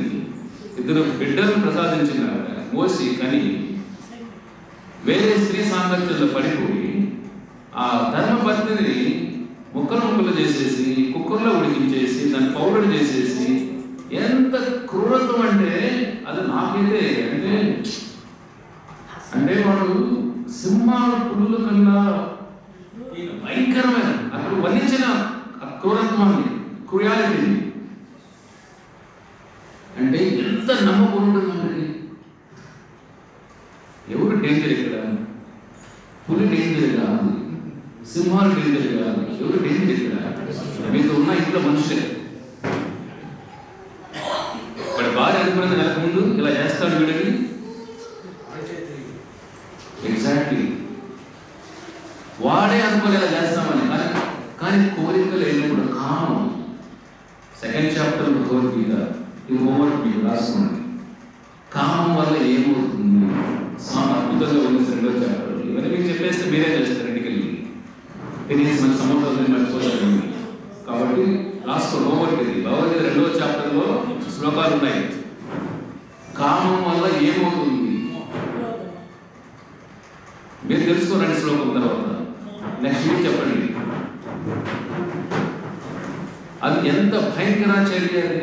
S1: 2 బిడ్డలను ప్రసాదించిన మోసి కని వేరే స్త్రీ సాంగత్యంలో పడిపోయి ఆ ధర్మపత్నిని ముక్కలు చేసేసి కుక్కర్లో ఉడికించేసి దాన్ని పౌడర్ చేసేసి ఎంత క్రూరత్వం అంటే అది నాకైతే అంటే వాడు సింహాల పులుల కన్నా భయంకరమైన అక్కడ వర్ణించిన క్రూరత్వాన్ని, క్రూయాలిటీని అంటే ఎంత నమ్మకూడదండి. ఎవరు డేంజర్ ఇక్కడ? పులి డేంజర్ కాదు, సింహాలు డేంజర్ కాదు. ఎవరు డేంజర్ ఇక్కడ? మీతో ఉన్న ఇంట్లో మనుషులే. వాడి భార్య అనుకున్నది నెలకు ముందు ఇలా చేస్తాడు వీడిని. ఎగ్జాక్ట్లీ వాడే అనుకోని ఇలా చేస్తామని. కానీ కోరికలు వెళ్ళినప్పుడు కామం. 2nd చాప్టర్ భగవద్గీత, ఇది హోంవర్క్ మీకు రాసుకోండి. కామం వల్ల ఏమవుతుంది? అద్భుతంగా ఉంది 2వ చాప్టర్. ఇవన్నీ మీకు చెప్పేస్తే మీరే చేస్తారు ఇంటికి వెళ్ళి. తినేసి మన సమస్యలు మర్చిపోతారు. కాబట్టి రాసుకో, హోంవర్క్ ఇది. భగవద్గీత 2వ చాప్టర్లో శ్లోకాలు ఉన్నాయి. కామం వల్ల ఏమవుతుంది మీరు తెలుసుకోరండి. శ్లోకం తర్వాత నెక్స్ట్ వీక్ చెప్పండి. అది ఎంత భయంకర చర్య అది.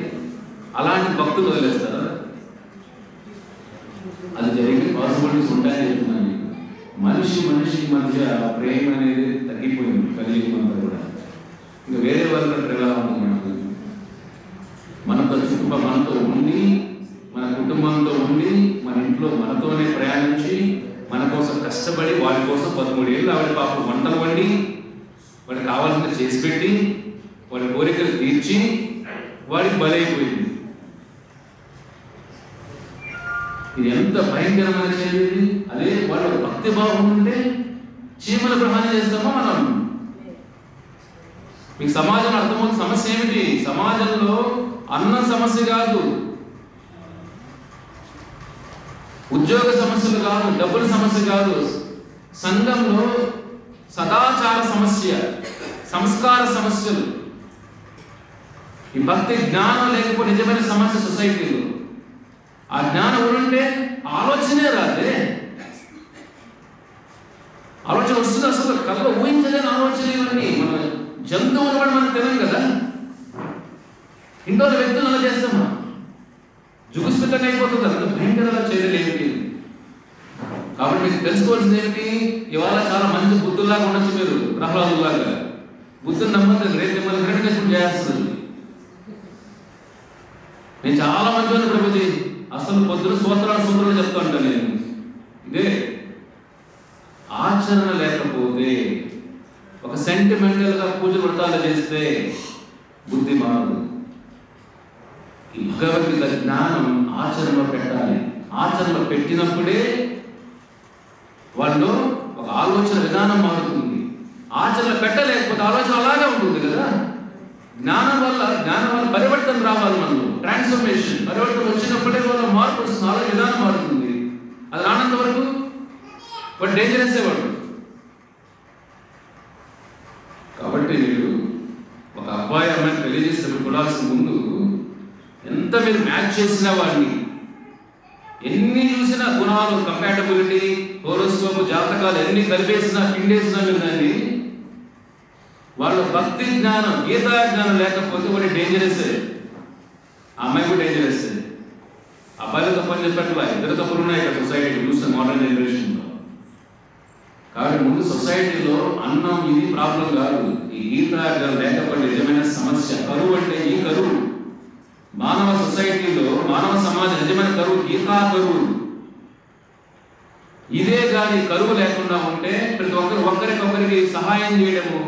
S1: అలాంటి భక్తులు వదిలేస్తారా? అది జరిగే పాసిబిలిటీస్ ఉంటాయని చెప్తున్నాను. మనిషి మధ్య ప్రేమ అనేది తగ్గిపోయింది కలియుగం అంతా కూడా. ఇంకా వేరే వాళ్ళకి ఎలా ఉంటుంది? మనతో ఉండి, మన కుటుంబంతో ఉండి, మన ఇంట్లో మనతోనే ప్రయాణించి, మన కోసం కష్టపడి, వాడి కోసం 13 ఏళ్ళు ఆవిడ పాపం వంటలు వండి, వాడికి కావాల్సింది చేసి పెట్టి, వాడి కోరికలు తీర్చి, వాడికి బలైపోయింది. ఇది ఎంత భయంకరమైన చర్య. అదే వాళ్ళ భక్తి భావం ఉంటే చీమల ప్రహారం చేస్తామో మనం. మీకు సమాజంలో అర్థమవుతుంది సమస్య ఏమిటి? సమాజంలో అన్నం సమస్య కాదు, ఉద్యోగ సమస్యలు కాదు, డబ్బుల సమస్య కాదు. సంఘంలో సదాచార సమస్య, సంస్కార సమస్యలు. ఈ భక్తి జ్ఞానం లేకపోతే నిజమైన సమస్య సొసైటీలో. ఆ జ్ఞానం ఉంటే ఆలోచనే రాదే. ఆలోచన వస్తుంది అసలు కథలో ఊహించలేని ఆలోచన. ఇవన్నీ మన జంతువులు కూడా మనం తెలియదు కదా. ఇంట్లో వ్యక్తులు అలా చేస్తామా? జుగుస్పితంగా అయిపోతుంది. అంత భయంకరంగా చర్యలు ఏమిటి? కాబట్టి మీకు తెలుసుకోవాల్సింది ఏమిటి? ఇవాళ చాలా మంచి బుద్ధుల్లాగా ఉండొచ్చు మీరు, ప్రహ్లాదులాగా. బుద్ధుని నమ్మకం రేపు మిమ్మల్ని హిరణ్యకశిపుడు చేస్తుంది. నేను చాలా మంచివాడిని ప్రభుజీ, అసలు పొద్దున సూత్రాలు చెప్తా ఉంటాను నేను. ఇదే ఆచరణ లేకపోతే, ఒక సెంటిమెంటల్గా పూజ వ్రతాలు చేస్తే బుద్ధి మారదు. ఈ భగవద్గీత జ్ఞానం ఆచరణలో పెట్టాలి. ఆచరణలో పెట్టినప్పుడే వాళ్ళు ఒక ఆలోచన విధానం మారుతుంది. ఆచరణ పెట్టలేకపోతే ఆలోచన అలాగే ఉంటుంది కదా. జ్ఞానం వల్ల పరివర్తన రావాలి. మనలో ట్రాన్స్ఫర్మేషన్, పరివర్తన వచ్చినప్పుడే వాళ్ళ మార్పు వస్తుంది, ఆలోచన విధానం మారుతుంది. అది రానంత వరకు వాడు డేంజరస్ వాడు. కాబట్టి మీరు ఒక అబ్బాయి అమ్మాయిని పెళ్లి చేసినప్పుడు చూడాల్సిన ముందు ఎంత మీరు మ్యాచ్ చేసిన వాడిని, ఎన్ని చూసినా గుణాలు, కంపాటబిలిటీ, హోరోస్కోప్, జాతకాలు ఎన్ని కలిపేసినా పిండేసినా మీరు దాన్ని, వాళ్ళ భక్తి జ్ఞానం, గీతా జ్ఞానం లేకపోతే వాడి డేంజరస్. ఆ అమ్మాయి కూడా డేంజరస్. అబ్బాయిలు తప్పని చెప్పట్లా, ఇద్దరు తప్పులు ఉన్నాయి ఇక్కడ సొసైటీ చూస్తే మోడర్న్ జనరేషన్లో. కాబట్టి ముందు సొసైటీలో అన్నం ఇది ప్రాబ్లం కాదు. ఈ గీతా జ్ఞానం లేకపోతే నిజమైన సమస్య. కరువు అంటే ఈ కరువు మానవ సొసైటీలో, మానవ సమాజం నిజమైన కరువు గీతా కరువు. ఇదే కానీ కరువు లేకుండా ఉంటే ప్రతి ఒకరికొకరికి సహాయం చేయడము,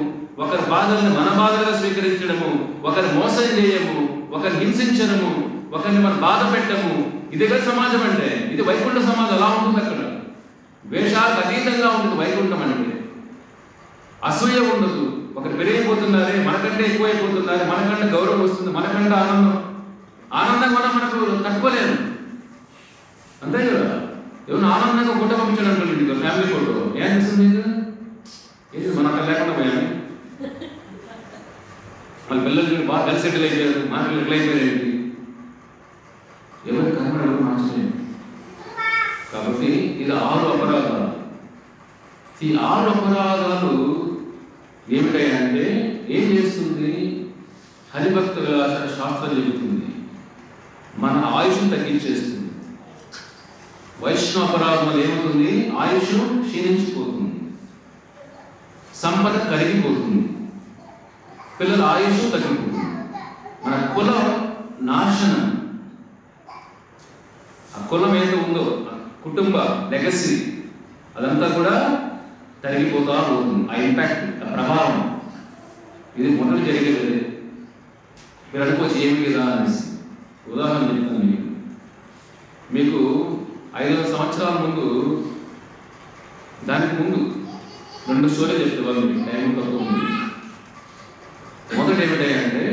S1: ఒకరి బాధల్ని మన బాధలుగా స్వీకరించడము, ఒకరి మోసం చేయము, ఒకరిని హింసించడము, ఒకరిని మనం బాధ పెట్టము, ఇదిగా సమాజం అంటే. ఇది వైకుంఠ సమాజం అలా ఉంటుంది. అక్కడ వేషాలకు అతీతంగా ఉంటుంది వైకుంఠం అంటే. అసూయ ఉండదు. ఒకరు పెరిగిపోతున్నారే, మనకంటే ఎక్కువైపోతున్నారే, మనకంటే గౌరవం వస్తుంది, మనకంటే ఆనందం మనం మనకు తట్టుకోలేము. అంతే కదా. ఏమన్నా ఆనందంగా ఫోటో పంపించాడు అనుకోండి, మీకు ఫ్యామిలీ ఫోటో ఏం అనిపిస్తుంది మీకు? ఏది మన అక్కడ లేకుండా పోయాను, వాళ్ళ పిల్లలు బాగా కలిసి సెటిల్ అయిపోయారు, మా పిల్లలు ఎట్లా అయిపోయారు ఏంటి? ఎవరి కర్మ ఎవరు మార్చలేదు. కాబట్టి ఇది 6 అపరాధాలు. ఈ 6 అపరాధాలు ఏమిటాయంటే ఏం చేస్తుంది? హరిభక్త విలాస శాస్త్రం చెబుతుంది, మన ఆయుష్ను తగ్గించేస్తుంది. వైష్ణవ అపరాధం వల్ల ఏమవుతుంది? ఆయుష్ క్షీణించిపోతుంది, సంపద కరిగిపోతుంది, పిల్లల ఆయుష్ తగ్గిపోతుంది, మన కుల నాశనం. ఆ కులం ఏదో ఉందో కుటుంబ లెగసీ అదంతా కూడా తరిగిపోతా పోతుంది. ఆ ఇంపాక్ట్, ఆ ప్రభావం ఇది మొదలు జరిగేది. మీరు అనుకోవచ్చు ఏమి లేదా అనేసి. ఉదాహరణ చెప్తాను మీకు 5 సంవత్సరాల ముందు, దానికి ముందు 2 స్టోరీలు చెప్తే వాళ్ళు టైం తక్కువ ఉంది. మొదటి ఏమిటంటే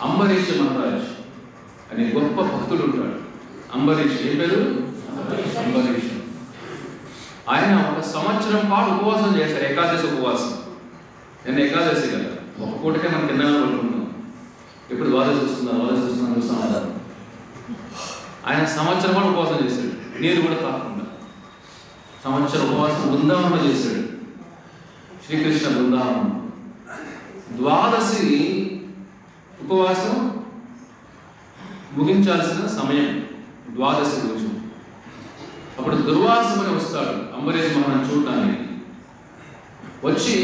S1: అంబరీష్ మహారాజ్ అనే గొప్ప భక్తుడు ఉంటాడు. అంబరీష్, ఏ పేరు? అంబరీష్. ఆయన 1 సంవత్సరం పాటు ఉపవాసం చేశారు, ఏకాదశి ఉపవాసం. నేను ఏకాదశి కదా, ఒక పూటకే మనం కింద పడుకుంటాం, ఎప్పుడు ద్వాదశి వస్తుందా చూస్తాం. ఆయన సంవత్సరం పాటు ఉపవాసం చేశాడు, నీరు కూడా తాకుండా. సంవత్సరం ఉపవాసం బృందావనంలో చేశాడు, శ్రీకృష్ణ బృందావనం. ద్వాదశి ఉపవాసం ముగించాల్సిన సమయం, ద్వాదశి రోజు. అప్పుడు దుర్వాసమని వస్తాడు అంబరీష్ మహారాజ్ చూడటానికి. వచ్చి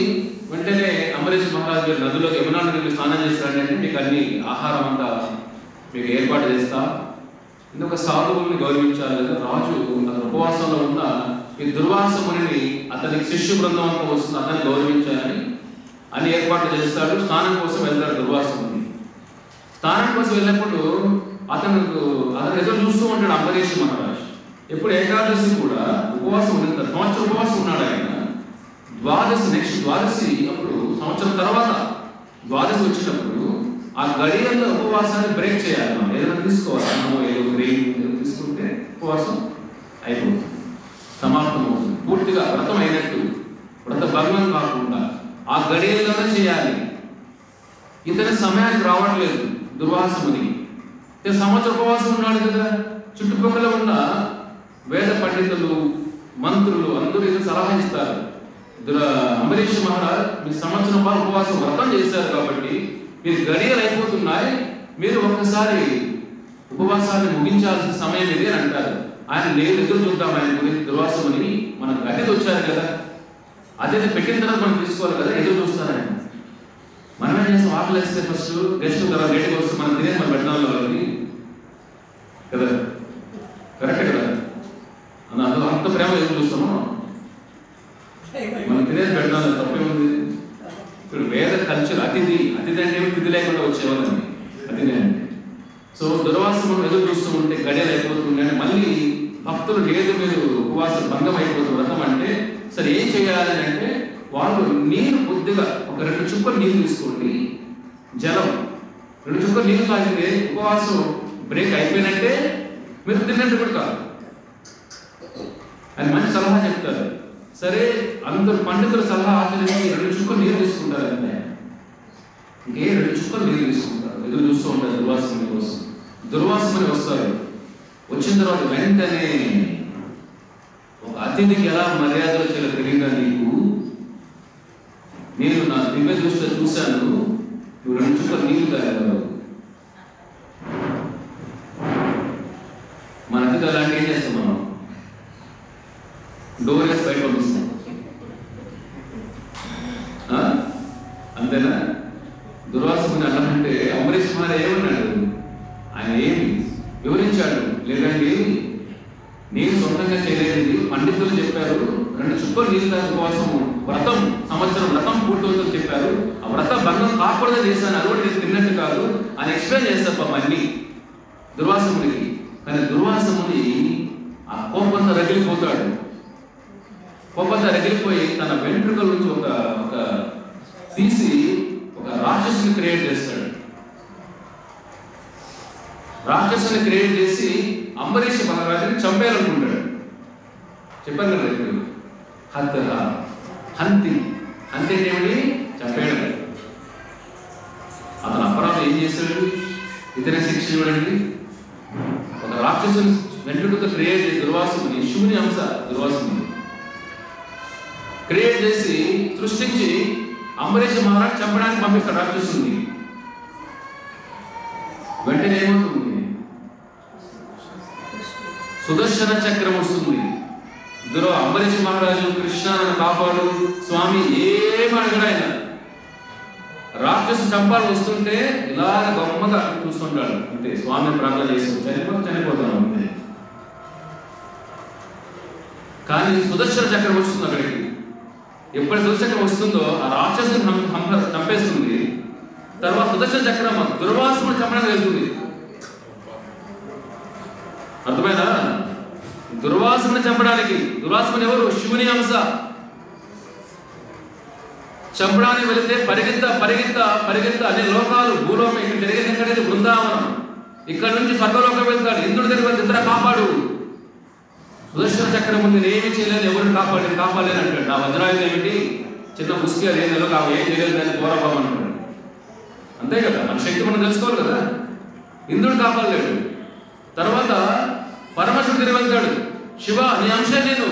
S1: వెంటనే అంబరీష్ మహారాజ్ గారు నదిలో యమునా నదిలో స్నానం చేస్తాడంటే మీకు అన్ని ఆహారం అంతా మీకు ఏర్పాటు చేస్తా, ఇంకొక సాధువుల్ని గౌరవించాలి కదా. రాజు అతను ఉపవాసంలో ఉన్న ఈ దుర్వాస మునిని, అతనికి శిష్యు బృందం అంతా వస్తుంది, అతన్ని గౌరవించాలని అన్ని ఏర్పాట్లు చేస్తాడు. స్నానం కోసం వెళ్తాడు దుర్వాస ముని. స్నానం కోసం వెళ్ళినప్పుడు అతను ఎదురు చూస్తూ ఉంటాడు అంబరీష్ మహారాజ్. ఎప్పుడు ఏకాదశి కూడా ఉపవాసం ఉంటాడు, సంవత్సరం ఉపవాసం ఉన్నాడు ఆయన. నెక్స్ట్ ద్వాదశి అప్పుడు సంవత్సరం తర్వాత ద్వాదశి వచ్చినప్పుడు ఆ గడియల్లో ఉపవాసాన్ని బ్రేక్ చేయాలి. మనం ఏదైనా తీసుకోవాలి, ఏదో గ్రెయిన్ తీసుకుంటే ఉపవాసం అయిపోతుంది, సమాప్తం అవుతుంది, పూర్తిగా వ్రతం అయినట్టు, వ్రత భంగం కాకుండా ఆ గడియల్లోనే చేయాలి. ఇతని సమయానికి రావట్లేదు దుర్వాసముని. సంవత్సరం ఉపవాసం ఉన్నాడు కదా, చుట్టుపక్కల ఉన్న వేద పండితులు, మంత్రులు అందరూ ఇది సలహా ఇస్తారు. అంబరీష్ మహారాజ్ మీ సంవత్సరం పాటు ఉపవాసం వ్రతం చేశారు కాబట్టి మీరు గడియలు అయిపోతున్నాయి, మీరు ఒక్కసారి ఉపవాసాన్ని ముగించాల్సిన సమయం ఇది అని అంటారు. ఆయన లేదు, ఎదురు చూద్దాం ఆయన గురించి. దుర్వాసముని మనకు అతిథి వచ్చారు కదా, అతిథి పెట్టిన తర్వాత మనం తీసుకోవాలి కదా, ఎదురు చూస్తారు ఆయన. మనమేం చేస్తాం? ఆకలి వేస్తే ఫస్ట్ గెస్ట్ తర్వాత లేట్గా వస్తే మనం తినేది మనం పెట్టడం వాళ్ళకి కదా, కరెక్టే కదా. అందులో అంత ప్రేమ ఎదురు చూస్తాము, మనం తినేది పెట్టడం తప్పేముంది. ఇప్పుడు వేద కల్చర్ అతిథి అంటే తిథి లేకుండా వచ్చేవాళ్ళని అతిథి అంటే. సో దుర్వాసమును ఎదురు చూస్తూ ఉంటే గడియలు అయిపోతుండే, మళ్ళీ భక్తులు లేదు మీరు ఉపవాసం భంగం అయిపోతుంది వ్రతం అంటే, సరే ఏం చేయాలి అంటే వాళ్ళు నీరు కొద్దిగా ఒక 2 చుక్కలు నీరు తీసుకోండి, జలం 2 చుక్కలు నీరు తాగితే ఉపవాసం బ్రేక్ అయిపోయినట్టే, మీరు తిన్నట్టు కూడా కాదు అని మంచి సలహా చెప్తారు. సరే అందరు పండితుల సలహా ఆచరించి 2 చుక్కలు నీరు తీసుకుంటారు అంతే, ఇంకే 2 చుక్కలు నీరు తీసుకుంటారు, ఎదురు చూస్తూ ఉంటారు దుర్వాసముని కోసం. దుర్వాసముని వస్తారు. వచ్చిన తర్వాత వెంటనే ఒక అతిథికి ఎలా మర్యాదలు చేయాలో తెలియదా నీకు? నేను నా దివ్య దృష్టిలో చూశాను, నువ్వు 2 చుక్కలు నీళ్లు తాగలవు. మన అతిథి అలాంటి ఏం చేస్తాం మనం? డోర్ వేసి బయట పంపిస్తాం, అంతేనా? దుర్వాసముని అన్నాడంటే అంబరీష్ మహారాజ్ ఏమన్నాడు? ఆయన ఏమి వివరించాడు? లేదండి నేను సొంతంగా చేయలేదు, పండితులు చెప్పారు 2 చుక్కలు నీళ్ళు తాగి ఉపవాసము వ్రతం సంవత్సరం వ్రతం పూర్తవుతుందని చెప్పారు, ఆ వ్రత భంగం కాకూడదని చేశాను, అది కూడా నేను తిన్నట్టు కాదు అని ఎక్స్ప్లెయిన్ చేస్తా పాపం అన్ని దుర్వాసమునికి. కానీ దుర్వాసముని ఆ కోపంతో రగిలిపోతాడు. కోపంతో రగిలిపోయి తన వెంట్రుకల నుంచి ఒక తీసి ఒక రాక్షసుని క్రియేట్ చేస్తాడు. రాక్షసుని క్రియేట్ చేసి అంబరీష్ మహారాజుని చంపేయాలనుకుంటాడు. చెప్పాను కదా ఇప్పుడు. హత్య హంతి అంటే ఏమిటి? చంపేయడం. అతను అపరాధం ఏం చేశాడు? ఇతర శిక్ష చూడండి. ఒక రాక్షసుని వెంట్రుకతో క్రియేట్ చేసి దుర్వాసుని, శివుని అంశ దుర్వాసుని క్రియేట్ చేసి సృష్టించి అంబరీష మహారాజ్ చంపడానికి పంపిస్తాడు రాక్షసుని. వెంటనే ఏమవుతుంది? సుదర్శన చక్రం వస్తుంది. ఇందులో అంబరీష మహారాజు కృష్ణ నన్ను కాపాడు స్వామి ఏమి అడగడు ఆయన. రాక్షసు చంపాలు వస్తుంటే ఇలాగ గొమ్మగా చూస్తుంటాడు అంతే. స్వామిని ప్రార్థన చేసి చనిపోతాను అంతే. కానీ సుదర్శన చక్రం వస్తుంది అక్కడికి. ఎప్పుడు సుదర్శన చక్రం వస్తుందో ఆ రాక్షసుని చంపేస్తుంది. తర్వాత సుదర్శన చక్రం దుర్వాసుని చంపడానికి వెళ్తుంది. అర్థమైనా? దుర్వాసుని చంపడానికి. దుర్వాసుని ఎవరు? శివుని అంశ. చంపడానికి వెళితే పరిగెత్త అనే లోకాలు భూలోకం. ఇక్కడ జరిగేది ఎక్కడైతే బృందావనం. ఇక్కడ నుంచి స్వర్గలోకం వెళ్తాడు. ఇంద్రుడి దగ్గర వెళ్తే ఇంద్ర కాపాడు. సుదర్శన చక్రం ఉంది, నేనేమి చేయలేను, ఎవరిని కాపాడలేను అంటాడు. నా వజ్రాయుధం ఏమిటి? చిన్న ముసుకి అది ఏం చేయలేదు దాన్ని పోరాబాబు అంటాడు. అంతే కదా, మన శక్తి మనం తెలుసుకోవాలి కదా. ఇంద్రుడు కాపాడలేడు. తర్వాత పరమశివుడి దగ్గర వెళ్తాడు. శివ నీ అంశే నేను.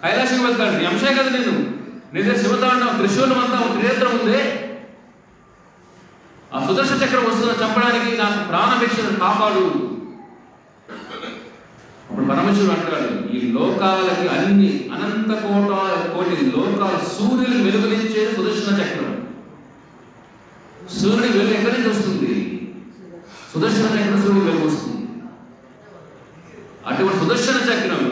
S1: కైలాసం వెళ్తాడు. నీ అంశే కదా నేను. నీ దగ్గర శివతాండం త్రిశూలం అంతా త్రినేత్రం ఉంది. ఆ సుదర్శన చక్రం వస్తున్న చంపడానికి నాకు ప్రాణభిక్షను కాపాడు. అప్పుడు పరమశివుడు అంటాడు, ఈ లోకాలకి అన్ని అనంత కోటి లోకాల సూర్యులు వెలుగునిచ్చే సుదర్శన చక్రం. సూర్యుడి వెలుగు ఎక్కడి నుంచి వస్తుంది? సుదర్శన చక్రం సూర్యుడి వెలుగు వస్తుంది. అటువంటి సుదర్శన చక్రం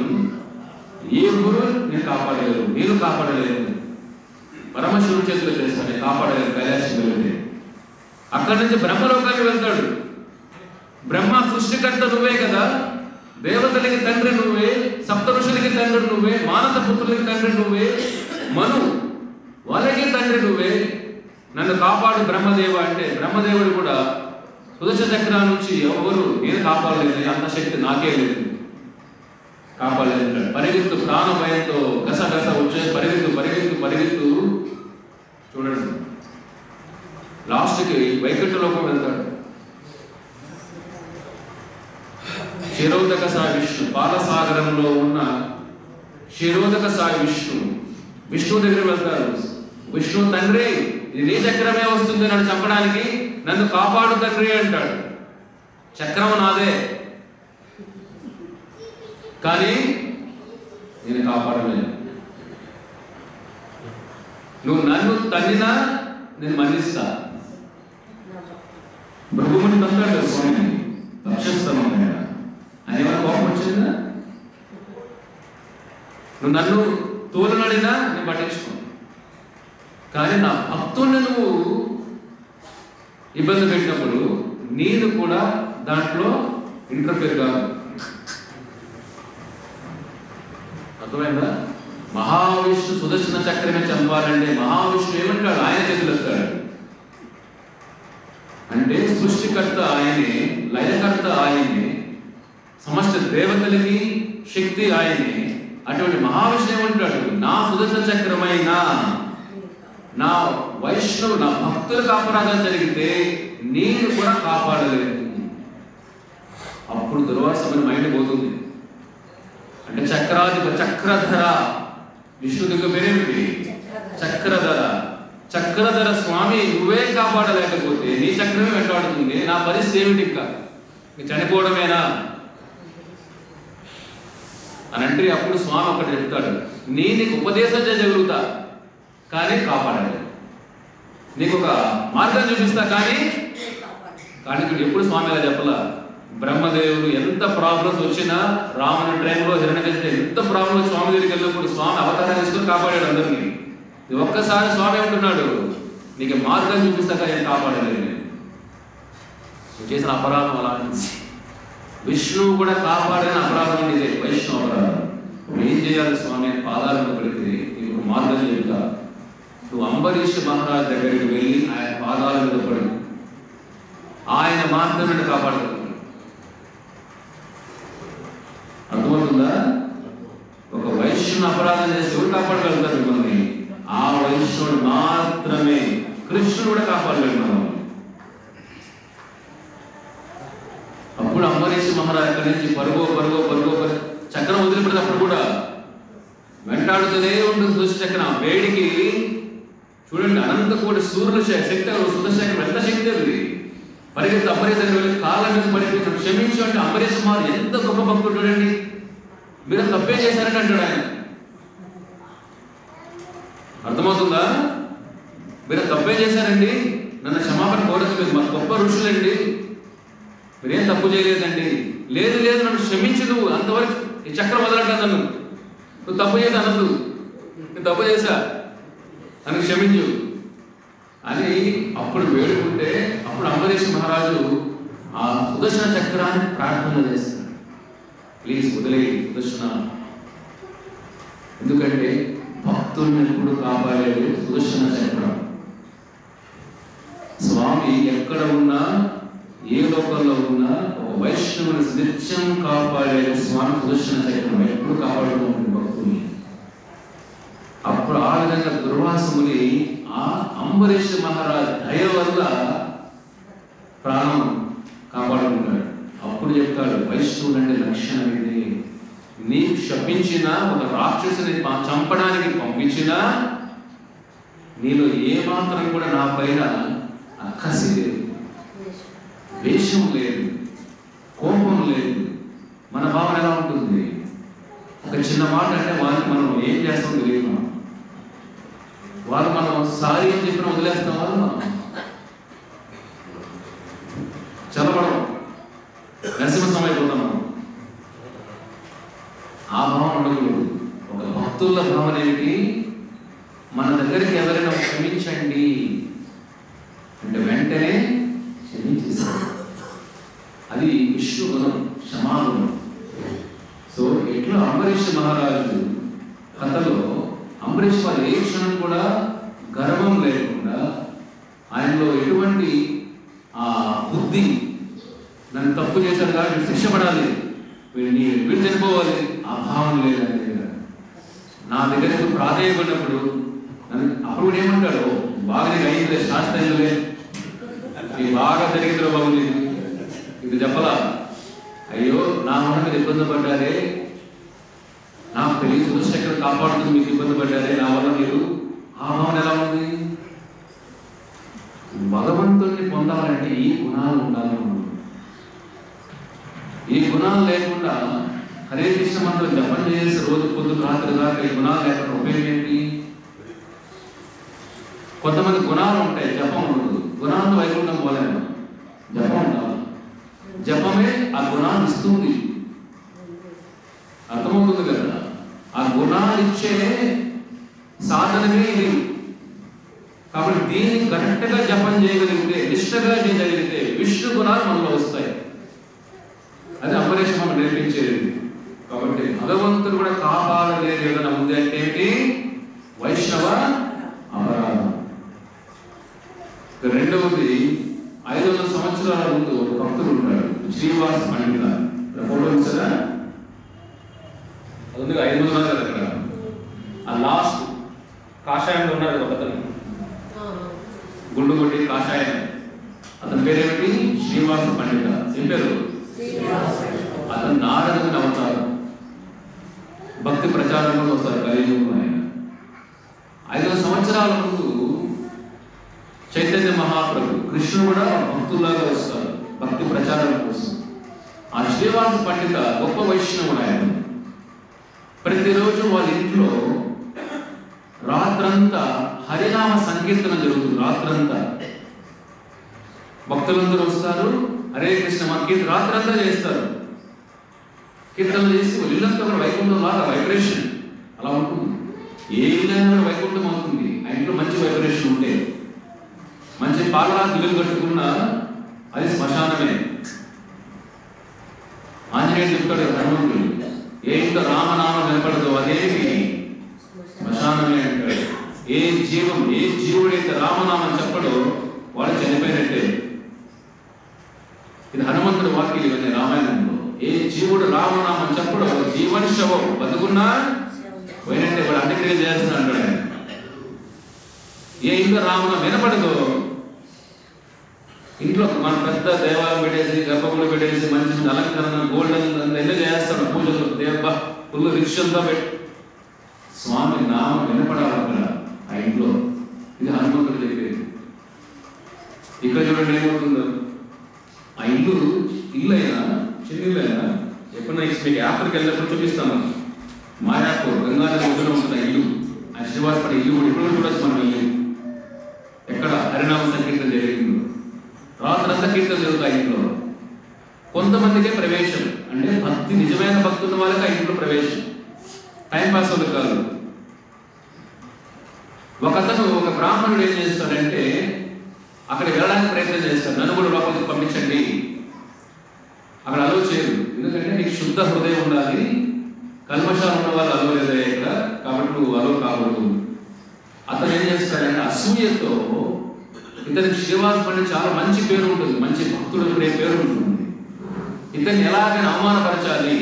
S1: ఏ గురువు నేను కాపాడలేదు, నేను కాపాడలేదు. పరమశివుడి చేతిలో చేస్తాను, నేను కాపాడలేదు. కైలాసం వెళ్తే అక్కడి నుంచి బ్రహ్మలోకానికి వెళ్తాడు. బ్రహ్మ సృష్టికర్త నువ్వే కదా, దేవతలకి తండ్రి నువ్వే, సప్త ఋషులకి తండ్రి నువ్వే, మానస పుత్రులకి తండ్రి నువ్వే, మను వాళ్ళకి తండ్రి నువ్వే, నన్ను కాపాడు బ్రహ్మదేవ అంటే బ్రహ్మదేవుడు కూడా సుదర్శన చక్రం నుంచి ఎవరు నేను కాపాడలేదు, అంత శక్తి నాకే లేదు, కాపాడలేదు. పరిగెత్తు ప్రాణ భయంతో గస వచ్చే పరిగెత్తు చూడండి. లాస్ట్కి వైకుంఠలోకం వెళ్తాడు. క్షీరోదక సాయి విష్ణు, పాలసాగరంలో ఉన్న క్షీరోదక సాయి విష్ణు దగ్గర వెళ్తారు. విష్ణు తండ్రి ఇది నీ చక్రమే వస్తుంది నన్ను చంపడానికి, నన్ను కాపాడు తండ్రి అంటాడు. చక్రం నాదే, కానీ నేను కాపాడలేను. నువ్వు నన్ను తన్నినా నేను మన్నిస్తా. భృగుముని తంతాడు కదా స్వామిని, రక్షిస్తాను ఆయన ఏమైనా కోపం వచ్చిందా? నువ్వు నన్ను తోలనడినా నేను పట్టించుకో, కానీ నా భక్తుల్ని నువ్వు ఇబ్బంది పెట్టినప్పుడు నేను కూడా దాంట్లో ఇంటర్ఫియర్ కాదు. అర్థమైందా? మహావిష్ణు సుదర్శన చక్రమే చంపాలంటే మహావిష్ణు ఏమంటాడు? ఆయన చేతులు ఎత్తాడు. అంటే సృష్టికర్త ఆయనే, లయకర్త ఆయనే, సమస్త దేవతలకి శక్తి ఆయనే. అటువంటి మహావిష్ణు ఏమంటాడు? నా సుదర్శన చక్రమైన నా వైష్ణవు నా భక్తులకు అపరాధం జరిగితే నేను కూడా కాపాడలేదు. అప్పుడు దుర్వాసమైన మైండ్ పోతుంది. అంటే చక్రధర విష్ణు దగ్గర పేరేమిటి? చక్రధర స్వామి నువ్వే కాపాడలేకపోతే నీ చక్రమే వెంటాడుతుంది. నా పరిస్థితి ఏమిటి? ఇంకా చనిపోవడమేనా అని అంటే అప్పుడు స్వామి ఒకటి చెప్తాడు, నీకు ఉపదేశం చేయగలుగుతా కానీ కాపాడలేదు, నీకు ఒక మార్గం చూపిస్తా కానీ ఎప్పుడు స్వామి అలా చెప్పలా. బ్రహ్మదేవుడు ఎంత ప్రాబ్లమ్స్ వచ్చినా, రాముని టైంలో హిరణ్యకశిపుడు ఎంత ప్రాబ్లమ్స్ స్వామి దగ్గరికి వెళ్ళినప్పుడు స్వామి అవతారం తీసుకొని కాపాడాడు అందరినీ. ఒక్కసారి స్వామి ఉంటున్నాడు, నీకు మార్గం చూపిస్తాక ఏం కాపాడలేదు. నువ్వు చేసిన అపరాధం అలాంటి. విష్ణువు కూడా కాపాడని అపరాధం ఇదే, వైష్ణవ అపరాధం. ఏం చేయాలి స్వామి? పాదాలను పెడితే నీకు మార్గం చెబుతా. నువ్వు అంబరీష్ మహారాజ్ దగ్గరికి వెళ్ళి ఆయన పాదాల మీద పడు, ఆయన మాత్రమే కాపాడగలరు. అర్థమవుతుందా? ఒక కాపాడినోడు మాత్రమే. కృష్ణుడు కూడా కాపాడలేడు మనం. అప్పుడు అంబరీష్ మహారాజు అక్కడి నుంచి పరుగో చక్రం వదిలిపెడినప్పుడు కూడా వెంటాడుతూనే ఉంటుంది సుదర్శన చక్రం. వేడికి చూడండి, అనంత కోటి సూర్యుల శక్తి సుదర్శన చక్రం ఎంత శక్తి అది. పరిగెత్తి అంబరీష్ దగ్గర వెళ్ళి కాళ్ళ మీద పడిపోయి క్షమించు అంటే అంబరీష్ మహారాజు ఎంత గొప్ప భక్తుడు చూడండి. మీరు తప్పే చేశారని అంటాడు ఆయన. అర్థమవుతుందా? మీరు తప్పే చేశారండి, నన్ను క్షమాపణ కోరదు, మీరు మా గొప్ప ఋషులండి, మీరేం తప్పు చేయలేదండి. లేదు నన్ను క్షమించు, నువ్వు అంతవరకు ఈ చక్రం వదలంటా, నువ్వు తప్పు చేయదు అనద్దు, నేను తప్పు చేశా, నన్ను క్షమించు అని అప్పుడు వేడుకుంటే అప్పుడు అంబరీష్ మహారాజు ఆ సుదర్శన చక్రాన్ని ప్రార్థన చేస్తాడు. ప్లీజ్ వదిలేయి సుదర్శన, ఎందుకంటే భక్తుల్ని ఎప్పుడు కాపాడేది సుదర్శన చక్రం. స్వామి ఎక్కడ ఉన్నా, ఏ లోకంలో ఉన్నా, ఒక వైష్ణవుని నిత్యం కాపాడేది స్వామి సుదర్శన చక్రం ఎప్పుడు కాపాడుతూ ఉంటుంది భక్తుల్ని. అప్పుడు ఆ విధంగా దుర్వాసముని ఆ అంబరీష్ మహారాజ్ దయ వల్ల ప్రాణం కాపాడుకుంటాడు. అప్పుడు చెప్తాడు, వైష్ణవుడు అంటే లక్షణం ఇది. నీకు శపించిన ఒక రాక్షసుని చంపడానికి పంపించిన నీలో ఏమాత్రం కూడా నా పైన అక్కసి లేదు, ద్వేషం లేదు, కోపం లేదు. మన భావన ఎలా ఉంటుంది? ఒక చిన్న మాట అంటే వాళ్ళని మనం ఏం చేస్తాం తెలియదు. వాళ్ళు మనం సారీ అని చెప్పిన వదిలేస్తాం, వాళ్ళు మనం చదవడం నరసింహ అయిపోతాం మనం. ఆ భావన ఉండకూడదు. ఒక భక్తుల భావన ఏమిటి? మన దగ్గరికి ఎవరైనా క్షమించండి అంటే వెంటనే క్షమించేస్తారు. అది విష్ణు గుణం, క్షమాగుణం. సో ఎట్లా అంబరీష్ మహారాజు కథలో అంబరీష్ వారు ఏ క్షణం కూడా గర్వం లేకుండా, ఆయనలో ఎటువంటి బుద్ధి, నన్ను తప్పు చేశాడు కాబట్టి శిక్ష పడాలి, వీడు చనిపోవాలి, ఆ భావం లేదండి. నా దగ్గరకు ప్రాధాన్యపడినప్పుడు అప్పుడు కూడా ఏమంటాడు, బాగా నీకు అయిందిలే, శాస్త్రంలో బాగా జరిగిందిలో బాగుంది, ఇది చెప్పలా, అయ్యో నా వల్ల మీరు ఇబ్బంది పడ్డారే, నాకు తెలియదు సుదర్శన కాపాడుతుంది, మీకు ఇబ్బంది పడ్డారే, నా వల్ల మీరు. ఆ భావన ఎలా ఉంది? భగవంతుణ్ణి పొందాలంటే ఈ గుణాలు ఉండాలి. ఈ గుణాలు లేకుండా హరే కృష్ణ మంత్రం జపం చేసి రోజు పొద్దున రాత్రి దాకా ఈ గుణాలు లేకుండా ఉపయోగం ఏంటి? కొంతమంది గుణాలు ఉంటాయి, జపం ఉండదు. గుణాలు వైకుంఠం పోలేము, జపం ఉండాలి. జపమే ఆ గుణాలు ఇస్తుంది. అర్థమవుతుంది కదా? ఆ గుణాలు ఇచ్చే సాధనమే ఇది. కాబట్టి దీన్ని కరెక్ట్గా జపం చేయగలిగితే, నిష్ఠగా చేయగలిగితే విష్ణు గుణాలు మనలో వస్తాయి. అది అంబరీష్ మనం నేర్పించేది. కాబట్టి భగవంతుడు కూడా కాపాడలేదు ఏదైనా ఉంది అంటే ఏంటి? వైష్ణవ అపరాధం. రెండవది, 500 సంవత్సరాల ముందు ఒక భక్తుడు ఉంటాడు, శ్రీనివాస పండిత. ఫోటో ఇచ్చారా? అది ఉంది, 500 ఉన్నారు కదా అక్కడ. ఆ లాస్ట్ కాషాయంలో ఉన్నాడు ఒక అతను, గుండు కొట్టి కాషాయం. అతని పేరేమిటి? శ్రీనివాస పండిత. ఏం పేరు? అతను నారదుని అవతారం. భక్తి ప్రచారంలో వస్తారు కలియుగంలో ఆయన. 500 సంవత్సరాల ముందు చైతన్య మహాప్రభు, కృష్ణుడు కూడా భక్తులాగా వస్తారు భక్తి ప్రచారం కోసం. ఆ శ్రీనివాస పండిత గొప్ప వైష్ణవుడు ఆయన. ప్రతిరోజు వాళ్ళ ఇంట్లో రాత్రంతా హరినామ సంకీర్తన జరుగుతుంది. రాత్రంతా భక్తులందరూ వస్తారు, హరే కృష్ణ కీర్తన రాత్రంతా చేస్తారు. కీర్తనలు చేసి ఇల్లంతా కూడా వైకుంఠం లాగా వైబ్రేషన్ అలా ఉంటుంది. ఏ ఇల్లైనా కూడా వైకుంఠం అవుతుంది. ఆ ఇంట్లో మంచి వైబ్రేషన్ ఉంటే, మంచి పాలరా దిగులు కట్టుకున్నా అది శ్మశానమే. ఆంజనేయుడు చెప్తాడు హనుమంతుడు, ఏ ఇంట్లో రామనామం వినపడదు అదేమి శ్మశానమే అంటాడు. ఏ జీవుడైతే రామనామం చెప్పడో వాడు చనిపోయినట్టే. ఇది హనుమంతుడు వాక్యం. ఇవన్నీ రామాయణంలో ఏ జీవుడు రామనామం చెప్పడో జీవని శవం, బతుకున్నా పోయినట్టే, వాడు అంత్యక్రియ చేస్తున్నాడు అంటాడు ఆయన. ఏ ఇంట్లో రామనామం వినపడదో, ఇంట్లో మనం పెద్ద దేవాలయం పెట్టేసి గర్భగుడి పెట్టేసి మంచి అలంకరణ గోల్డెన్ ఎన్నో చేస్తాడు పూజలు, దేవ ఫుల్ రిక్షంతో పెట్టి స్వామి నామం వినపడాలి అక్కడ ఆ ఇంట్లో. ఇది హనుమంతుడు చెప్పేది. ఇక్కడ చూడండి ఏమవుతుందో, ఆ ఇల్లు అయినా చిన్న ఇల్లు అయినా ఎప్పుడైనా మీకు యాత్రకు వెళ్ళినప్పుడు చూపిస్తాను. మాయాపూర్ గంగానది ఒడ్డున ఉంటుంది ఇల్లు, ఆ శ్రీవాసపడి ఇల్లు కూడా ఇప్పుడు చూడొచ్చు మనం వెళ్ళి. ఎక్కడ హరినామ సంకీర్తన జరిగింది, రాత్రంతా కీర్తన జరుగుతాయి ఇంట్లో. కొంతమందికే ప్రవేశం, అంటే భక్తి నిజమైన భక్తున్న వాళ్ళకి ఆ ఇంట్లో ప్రవేశం, టైంపాస్ అవుతుంది కాదు. ఒక బ్రాహ్మణుడు ఏం చేస్తాడంటే అక్కడ వెళ్ళడానికి ప్రయత్నం చేస్తాడు, నన్ను కూడా లోపలికి పంపించండి. అక్కడ అలో చేయరు, ఎందుకంటే నీకు శుద్ధ హృదయం ఉండాలి, కల్మషాలు ఉన్న వాళ్ళు అలో లేదా ఇక్కడ, కాబట్టి నువ్వు అలో కావద్దు. అతను ఏం చేస్తాడంటే అసూయతో, ఇతనికి శ్రీనివాస్ పండిత్ చాలా మంచి పేరు ఉంటుంది, మంచి భక్తుడు పేరు ఉంటుంది, ఇతన్ని ఎలాగైనా అవమానపరచాలి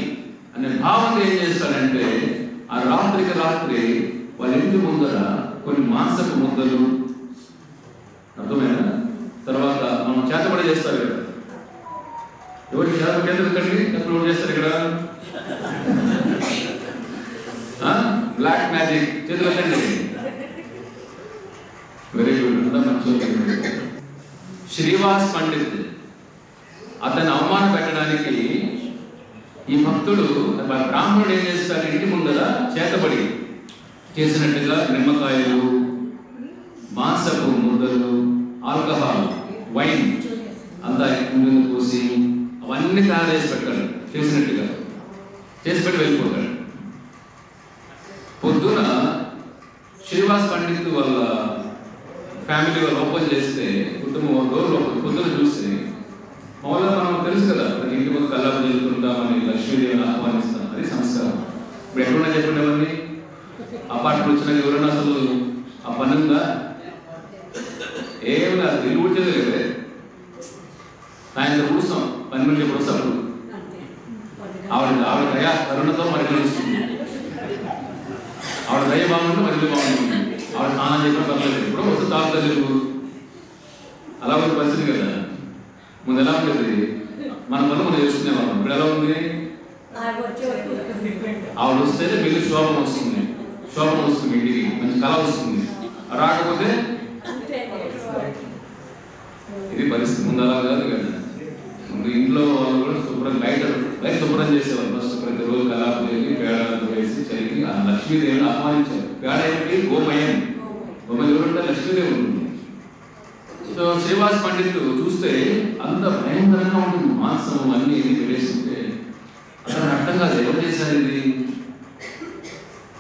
S1: అనే భావంతో ఏం చేస్తాడంటే ఆ రాత్రికి రాత్రి వాళ్ళ ఇంటి ముందర కొన్ని మాంసపు ముద్దలు, అర్థమైనా తర్వాత మనం చేతబడి చేస్తారు కదా, ఎవరి చేతబడి ఎప్పుడు చేస్తారు ఇక్కడ, బ్లాక్ మ్యాజిక్ చేతులు ఎత్తండి. వెరీ గుడ్, అంతా మంచి. శ్రీవాస్ పండిత్ అతన్ని అవమానం పెట్టడానికి ఈ భక్తుడు బ్రాహ్మణుడు ఏం చేస్తాడు, ఇంటి ముందర చేతబడి చేసినట్టుగా నిమ్మకాయలు, మాంసపు ముద్దలు, ఆల్కహాల్, వైన్ అంతా ముందు పోసి అవన్నీ తయారు చేసి పెట్టాడు, చేసినట్టుగా చేసి పెట్టి వెళ్ళిపోతాడు. పొద్దున శ్రీవాస్ పండిత్ వాళ్ళ ఫ్యామిలీ వాళ్ళు ఓపెన్ చేస్తే కుటుంబం డోర్ లోపల పొద్దున చూస్తే, మామూలుగా మనం తెలుసు కదా ఇంటి ముందు కల్లాపు జరుగుతుంటామని లక్ష్మీదేవిని ఆహ్వానిస్తాం, అది సంస్కారం. ఇప్పుడు ఎక్కడున్నా చెప్పండి, అపార్ట్మెంట్ వచ్చినాక ఎవరైనా అసలు ఆ పని ఉందా, ఏమి లేదు, ఇల్లు ఊడ్చేది లేదే. సాయంత్రం ఊడుస్తాం, పని నుంచి ఎప్పుడు వస్తాడు ఆవిడ దయ కరుణతో మరి తెలుస్తుంది, ఆవిడ దయ బాగుంటుంది మరి ఇల్లు బాగుంటుంది, ఆవిడ స్నానం చేయడం పర్లేదు, ఇప్పుడు వస్తే తాగుతా తెలుగు అలా ఉంది పరిస్థితి కదా. ముందు ఎలా ఉండేది, మన పనులు మనం చేసుకునే వాళ్ళం, ఇప్పుడు ఎలా ఉంది, ఆవిడ వస్తేనే మిల్లు శోభం వస్తుంది, ఇంటికి మంచి కళ వస్తుంది, రాకపోతే ఇది పరిస్థితి. ముందు అలా కాదు కదా, ముందు ఇంట్లో వాళ్ళు కూడా శుభ్రం బయట శుభ్రం చేసేవాళ్ళు. ఫస్ట్ ప్రతిరోజు కళాపు చేసి పేడతో వేసి చలికి ఆ లక్ష్మీదేవిని ఆహ్వానించారు. పేడ ఏంటి, గోమయం, గోమయం ఎవరంటే లక్ష్మీదేవి ఉంటుంది. సో శ్రీవాస్ పండిత్ చూస్తే అంత భయంకరంగా ఉంటుంది, మాంసం అన్ని పెట్టేస్తుంటే అతను అర్థం కాదు ఎవరు చేశారు ఇది.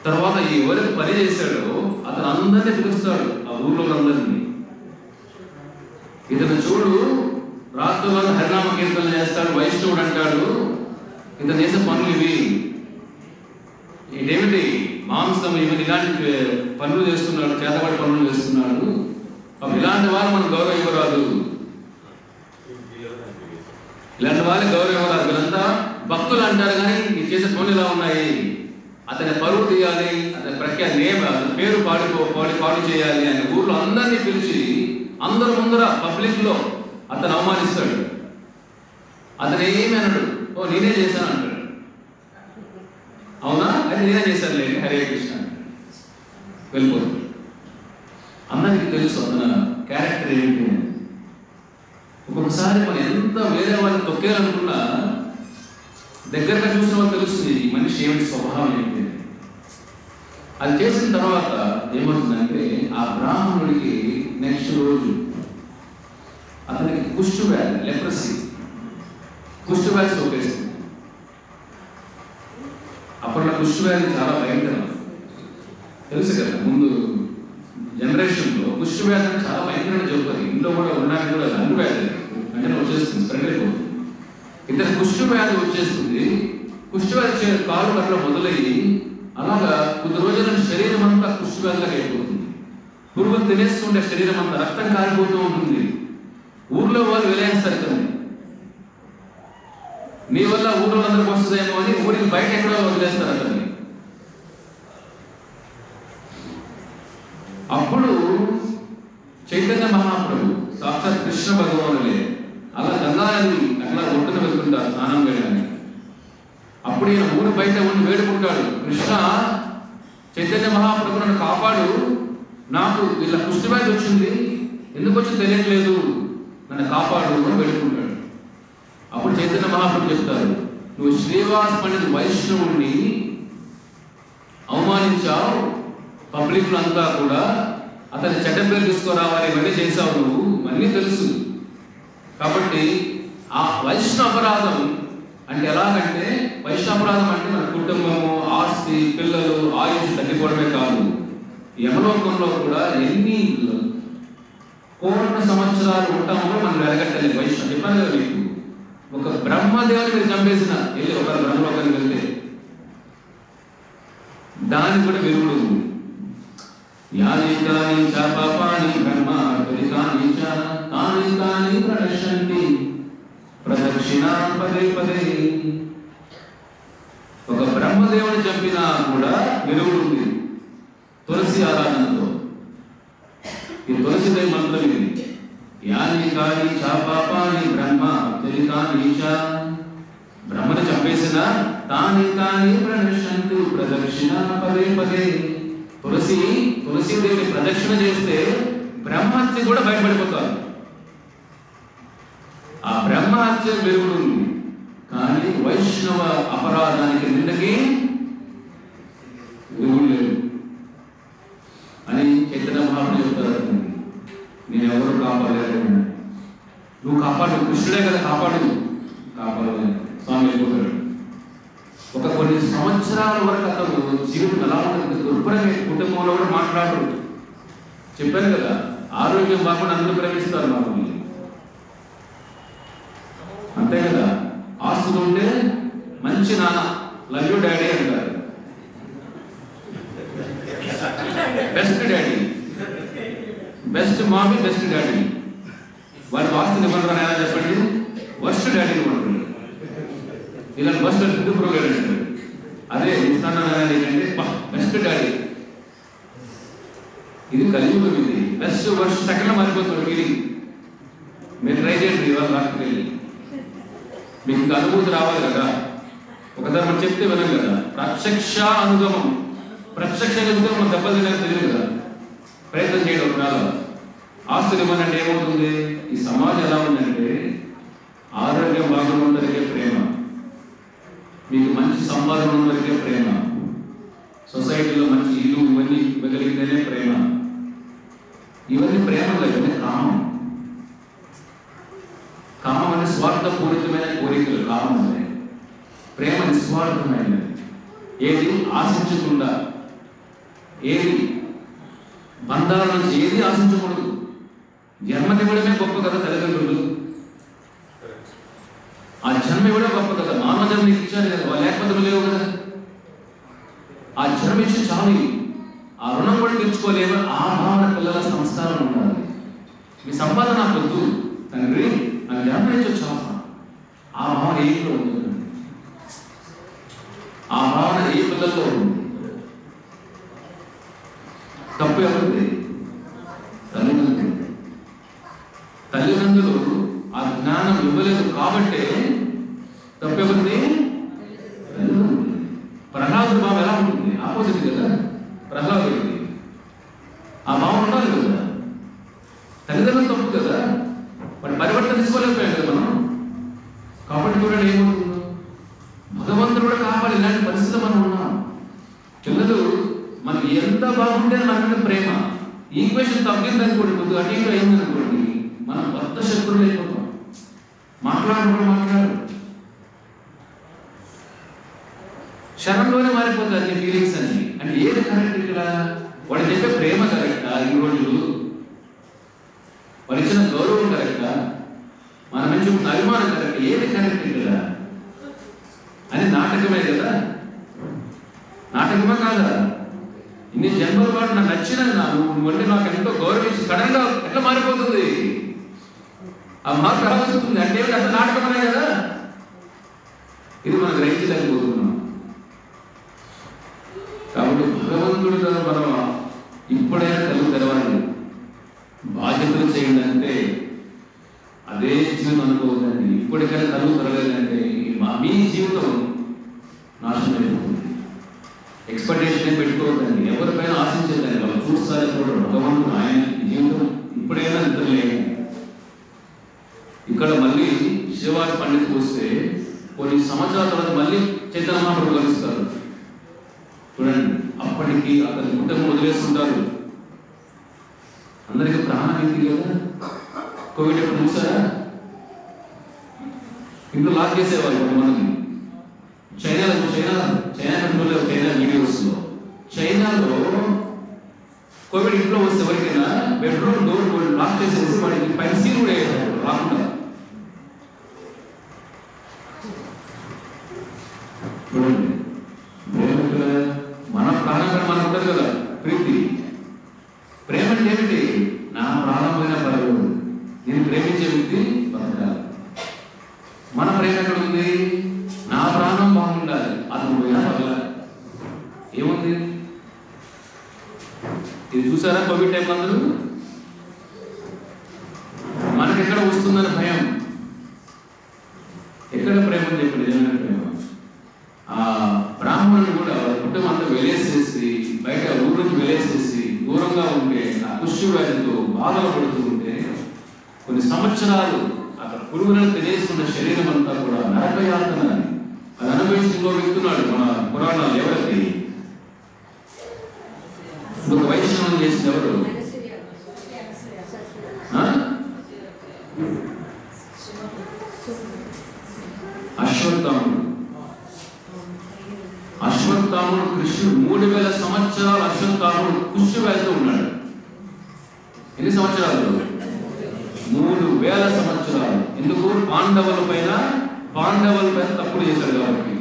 S1: తర్వాత ఎవరికి పని చేశాడో అతను అందరినీ పిలుస్తాడు, ఆ ఊర్లో అందరినీ. ఇతను చూడు రాత్రులు హరినామ కీర్తన చేస్తాడు, వైష్ణవుడు అంటాడు, ఇతను చేసే పనులు ఇదేమిటి మాంసం ఇవన్నీ ఇలాంటి పనులు చేస్తున్నాడు, చేతబడి పనులు చేస్తున్నాడు, ఇలాంటి వారు మనకు గౌరవం ఇవ్వరాదు, ఇలాంటి వారికి గౌరవం ఇవ్వరాదు, వీళ్ళంతా భక్తులు అంటారు కానీ ఈ చేసే పనులు ఇలా ఉన్నాయి, అతని పరువు తీయాలి, అతని పేరు పాడు చేయాలి అని ఊర్లో అందరినీ పిలిచి అందరు ముందర పబ్లిక్ లో అతను అవమానిస్తాడు. అతను ఏమి అనడు, ఓ నేనే చేశాను అంటాడు. అవునా, అది నేనే చేశాను లేండి, హరే కృష్ణ వెళ్ళిపోతాడు. అందరికి తెలుసు అతను క్యారెక్టర్ ఏంటి. ఒక్కొక్కసారి మనం ఎంత వేరే వాళ్ళని తొక్కేయాలనుకున్నా దగ్గరగా చూసిన వాళ్ళు తెలుస్తుంది ఈ మనిషి ఏమిటి స్వభావం ఏంటి. అది చేసిన తర్వాత ఏమవుతుందంటే ఆ బ్రాహ్మణుడికి నెక్స్ట్ రోజు అతనికి కుష్టు వ్యాధి, లెప్రసీ, కుష్టు వ్యాధి సోకేస్తుంది. అప్పట్లో కుష్టు వ్యాధి చాలా భయంకరం, తెలుసు కదా. ముందు జనరేషన్లో కుష్టు వ్యాధి అంటే చాలా భయంకరమైన జబ్బు. ఇంట్లో కూడా ఉండడానికి కూడా అంటు వ్యాధి వెంటనే వచ్చేస్తుంది, స్ప్రెడ్ అయిపోతుంది. ఇతర కుష్టు వ్యాధి వచ్చేస్తుంది. కుష్టు వ్యాధి కాలు అట్లా మొదలయ్యి అలాగా కొద్ది రోజుల శరీరం అంతా కుష్టు వ్యాధిలాగా అయిపోతుంది. పురుగులు తినేస్తుంటే శరీరం అంతా రక్తం కారిపోతూ ఉంటుంది. ఊర్లో వాళ్ళు వెలేస్తారు ఇతను, నీ వల్ల ఊళ్ళో అందరికి వస్తుందేమో అని ఊరికి బయట ఎక్కడో వదిలేస్తారు అతన్ని. అప్పుడు చైతన్య మహాప్రభు సాక్షాత్ కృష్ణ భగవానులే అలా గంగా నది అట్లా ఒడ్డున వెళ్తుంటారు స్నానం చేయడానికి. అప్పుడు ఈయన ఊరు బయట ఉండి వేడుకుంటాడు, కృష్ణ చైతన్య మహాప్రభు నన్ను కాపాడు, నాకు ఇలా కుష్టి వ్యాధి వచ్చింది, ఎందుకు వచ్చి తెలియట్లేదు, నన్ను కాపాడు అని వేడుకుంటాడు. అప్పుడు చైతన్య మహాప్రభు చెప్తారు, నువ్వు శ్రీవాస్ పండిత్ వైష్ణవుణ్ణి అవమానించావు, పబ్లిక్ అంతా కూడా అతని చెడ్డ పేరు తీసుకురావాలి, ఇవన్నీ చేశావు, నువ్వు ఇవన్నీ తెలుసు. కాబట్టి ఆ వైష్ణవ అపరాధం అంటే ఎలాగంటే, వైష్ణవ అపరాధం అంటే మన కుటుంబము, ఆస్తి, పిల్లలు, ఆయుష్ తగ్గిపోవడమే కాదు, యమలోకంలో కూడా ఎన్ని కోట్ల సంవత్సరాలు ఉంటామో మనం వెలగట్టలేదు. వైష్ణవ చెప్పాను కదా మీకు, ఒక బ్రహ్మదేవుని మీరు చంపేసిన వెళ్ళి ఒక బ్రహ్మలోకానికి వెళ్తే దానికి కూడా విరుగుడు ఉంది. యాని కాని చ పాపాని బ్రహ్మ తొలికాని చ తాని తాని ప్రణశ్యంతి ప్రదక్షిణ పదే పదే. ఒక బ్రహ్మదేవుని చంపినా కూడా విరుగుడు ఉంది తులసి ఆరాధనతో. ఈ తులసిదేవి మంత్రం ఇది. యాని కాని చ పాపాని బ్రహ్మ తొలికాని చ, బ్రహ్మను చంపేసిన తాని తాని ప్రణశ్యంతి ప్రదక్షిణ పదే పదే. తులసీదేవిని ప్రదక్షిణ చేస్తే బ్రహ్మహత్య కూడా బయటపడిపోతారు. ఆ బ్రహ్మహత్య విరుగుడు ఉంది, కానీ వైష్ణవ అపరాధానికి నిందకి విరుగుడు లేదు అని చైతన్య మహాప్రభు చెప్తారు. నేను ఎవరు కాపాడలేదు, నువ్వు కాపాడు, కృష్ణుడే కదా కాపాడు, కాపాడలేదు స్వామి వెళ్ళిపోతాడు. ఒక కొన్ని సంవత్సరాల వరకు అతను జీవితం ఎలా ఉంటుంది, దుర్భరమే, కుటుంబంలో కూడా మాట్లాడరు. చెప్పాను కదా, ఆరోగ్యం బాగుండి అందరూ ప్రేమిస్తారు మమ్మల్ని, అంతే కదా. ఆస్తులు ఉంటే మంచి నాన్న, లవ్ యూ డాడీ అంటారు, best daddy, best mummy, best daddy. వారి ఆస్తులు ఇవ్వరు అని ఎలా చెప్పండి, వర్స్ట్ డాడీని ఇవ్వండి. ఇలాంటి బస్ట్ ఫుడ్ ప్రోగ్రామ్ ఇస్తారు, అదే ఇస్తాను ఏంటంటే బెస్ట్ డాడీ. ఇది కలియుగం, ఇది బెస్ట్ వర్స్ట్ సెకండ్లో మారిపోతుంది ఫీలింగ్. మీరు ట్రై చేయండి ఇవాళ డాక్టర్కి వెళ్ళి, మీకు ఇంకా అనుభూతి రావాలి కదా. ఒకసారి మనం చెప్తే వినం కదా, ప్రత్యక్ష అనుగమం. ప్రత్యక్ష అనుగమం మనం దెబ్బలు తినని తెలియదు కదా, ప్రయత్నం చేయడం కాదు. ఆస్తులు ఇవ్వనంటే ఏమవుతుంది, ఈ సమాజం ఎలా ఉందంటే ఆరోగ్యం బాగుందరికే ప్రేమ, మీకు మంచి సంపాదన ఉన్నందుకే ప్రేమ, సొసైటీలో మంచి ఇల్లు ఇవన్నీ ఇవ్వగలిగితేనే ప్రేమ. ఇవన్నీ ప్రేమ లేకపోతే కామం. కామం అనే స్వార్థపూరితమైన కోరికలు కామం అనే. ప్రేమ నిస్వార్థమైనది, ఏది ఆశించకుండా, ఏది బంధాల నుంచి ఏది ఆశించకూడదు. జన్మనివ్వడమే గొప్ప కదా తల్లిదండ్రులు, ఆ జన్మ ఇవ్వడం గొప్ప కదా. మానవ జన్మ ఇచ్చారు కదా, లేకపోతే లేవు కదా. ఆ జన్మ ఇచ్చి చాలు, ఆ రుణం కూడా తీర్చుకోలేము. ఆ భావన పిల్లల సంస్కారం ఉండాలి. మీ సంపాదన నాకు వద్దు తండ్రి, నాకు జన్మ ఇచ్చి చాలు, ఆ భావన ఏ ఇంట్లో ఉంటుంది, ఆ భావన ఏ పిల్లల్లో ఉంది. తప్పు ఎవరిది, తల్లిదండ్రులు. తల్లిదండ్రులు ఆ జ్ఞానం ఇవ్వలేదు కాబట్టే తప్పు ఎవరిది, తల్లిదండ్రులు. ప్రహ్లాదుడి భావం ఎలా ఉంటుంది, ఆపోజిట్ కదా ప్రహ్లాదుడికి. ఆ భావం ఉండాలి కదా, తల్లిదండ్రులు తప్పు కదా, వాటి పరివర్తన తీసుకోలేకపోయాం కదా మనం. కాబట్టి చూడండి ఏమవుతుందో, భగవంతుడు కూడా కావాలి. ఇలాంటి పరిస్థితి మనం ఉన్నాం. పిల్లలు మనకి ఎంత బాగుంటే మనకంటే ప్రేమ. ఈక్వేషన్ తగ్గిందనుకోండి, కొద్దిగా అటు ఇటు అయిందనుకోండి, మనం కొత్త శత్రువులు అయిపోతాం. మాట్లాడడం మాట్లాడు, క్షణంలోనే మారిపోతాయి అన్ని ఫీలింగ్స్ అన్ని. అంటే ఏది కరెక్ట్ ఇక్కడ, వాడు చెప్పే ప్రేమ కరెక్టా, ఈ రోజులు వాడు ఇచ్చిన గౌరవం కరెక్టా, మన నుంచి అభిమానం కరెక్ట్, ఏది కరెక్ట్ ఇక్కడ అని నాటకమే కదా. నాటకమే కాదా, ఇన్ని జన్మల పాటు నాకు నచ్చిన నువ్వంటే నాకు ఎంతో గౌరవించి సడన్ గా ఎట్లా మారిపోతుంది, ఆ మార్పు ఎలా వస్తుంది అంటే అంత నాటకమనే కదా. ఇది మనం గ్రహించలేకపోతున్నాం. కాబట్టి భగవంతుడిగా మనం ఇప్పుడైనా కళ్ళు తెరవాలి. బాధ్యతలు చేయండి అంటే అదే జీవితం అనుకోవద్దండి. ఇప్పటికైనా కలుగు తరలేదంటే మీ జీవితం నాశనం అయిపోతుంది. ఎక్స్పెక్టేషన్ పెట్టుకోవద్దండి, ఎవరిపైన ఆశించద్దండి. వాళ్ళు చూస్తారని చూడరు, భగవంతుడు ఆయన జీవితం ఇప్పుడైనా నిద్రలేము. ఇక్కడ మళ్ళీ శ్రీవాస్ పండిత్ వస్తే కొన్ని సంవత్సరాల తర్వాత మళ్ళీ చైతన్య మహాప్రభు కలుస్తారు. చూడండి, అప్పటికి అతని కుటుంబం వదిలేస్తుంటారు. అందరికీ ప్రాణం ఏంటి కదా. కోవిడ్ ఎప్పుడు చూసారా? ఇంట్లో లాక్ చేసేవాళ్ళు కొంతమంది. చైనా వీడియోస్ లో చైనాలో కోవిడ్ ఇంట్లో వస్తే ఎవరికైనా బెడ్రూమ్ డోర్ లాక్ చేసేసి వాడికి పైన సీల్ కూడా వేసారు రాకుండా. చూడండి, మన ప్రాణం కూడా మనకు ఉంటుంది కదా ప్రీతి. ప్రేమ అంటే ఏమిటి? నా ప్రాణం పోయినా పర్వాలేదు, నేను ప్రేమించే వ్యక్తి బతకాలి. మన ప్రేమ ఎక్కడ ఉంది? నా ప్రాణం బాగుండాలి, అతను పోయినా పర్వాలేదు. ఏముంది ఇది చూసారా? కోవిడ్ టైంలో అందరూ మనకి ఎక్కడ వస్తుందని భయం. ఎక్కడ ప్రేమ ఉంది? ఎక్కడ నిజమైన ప్రేమ? ఆ బ్రాహ్మణుడు కూడా కుటుంబం అంతా వెలేసేసి బయట ఊరు నుంచి వెలేసేసి దూరంగా ఉంటే ఆ కుష్టి వ్యాధితో బాధలు పడుతూ ఉంటే కొన్ని సంవత్సరాలు అక్కడ పురుగులను తెలియజేస్తున్న శరీరం అంతా కూడా నరకయాతన అది అనుభవించి ఇంకో వ్యక్తున్నాడు. మన పురాణాలు ఎవరికి ఒక వైష్ణవం చేసిన ఎవరు? అశ్వత్థాముడు కృష్ణుడు 3000 సంవత్సరాలు అశ్వత్థాముడు కుష్టి వ్యాధితో ఉన్నాడు. ఎన్ని సంవత్సరాలు? 3000 సంవత్సరాలు. ఎందుకు? పాండవుల పైన తప్పులు చేశాడు కాబట్టి.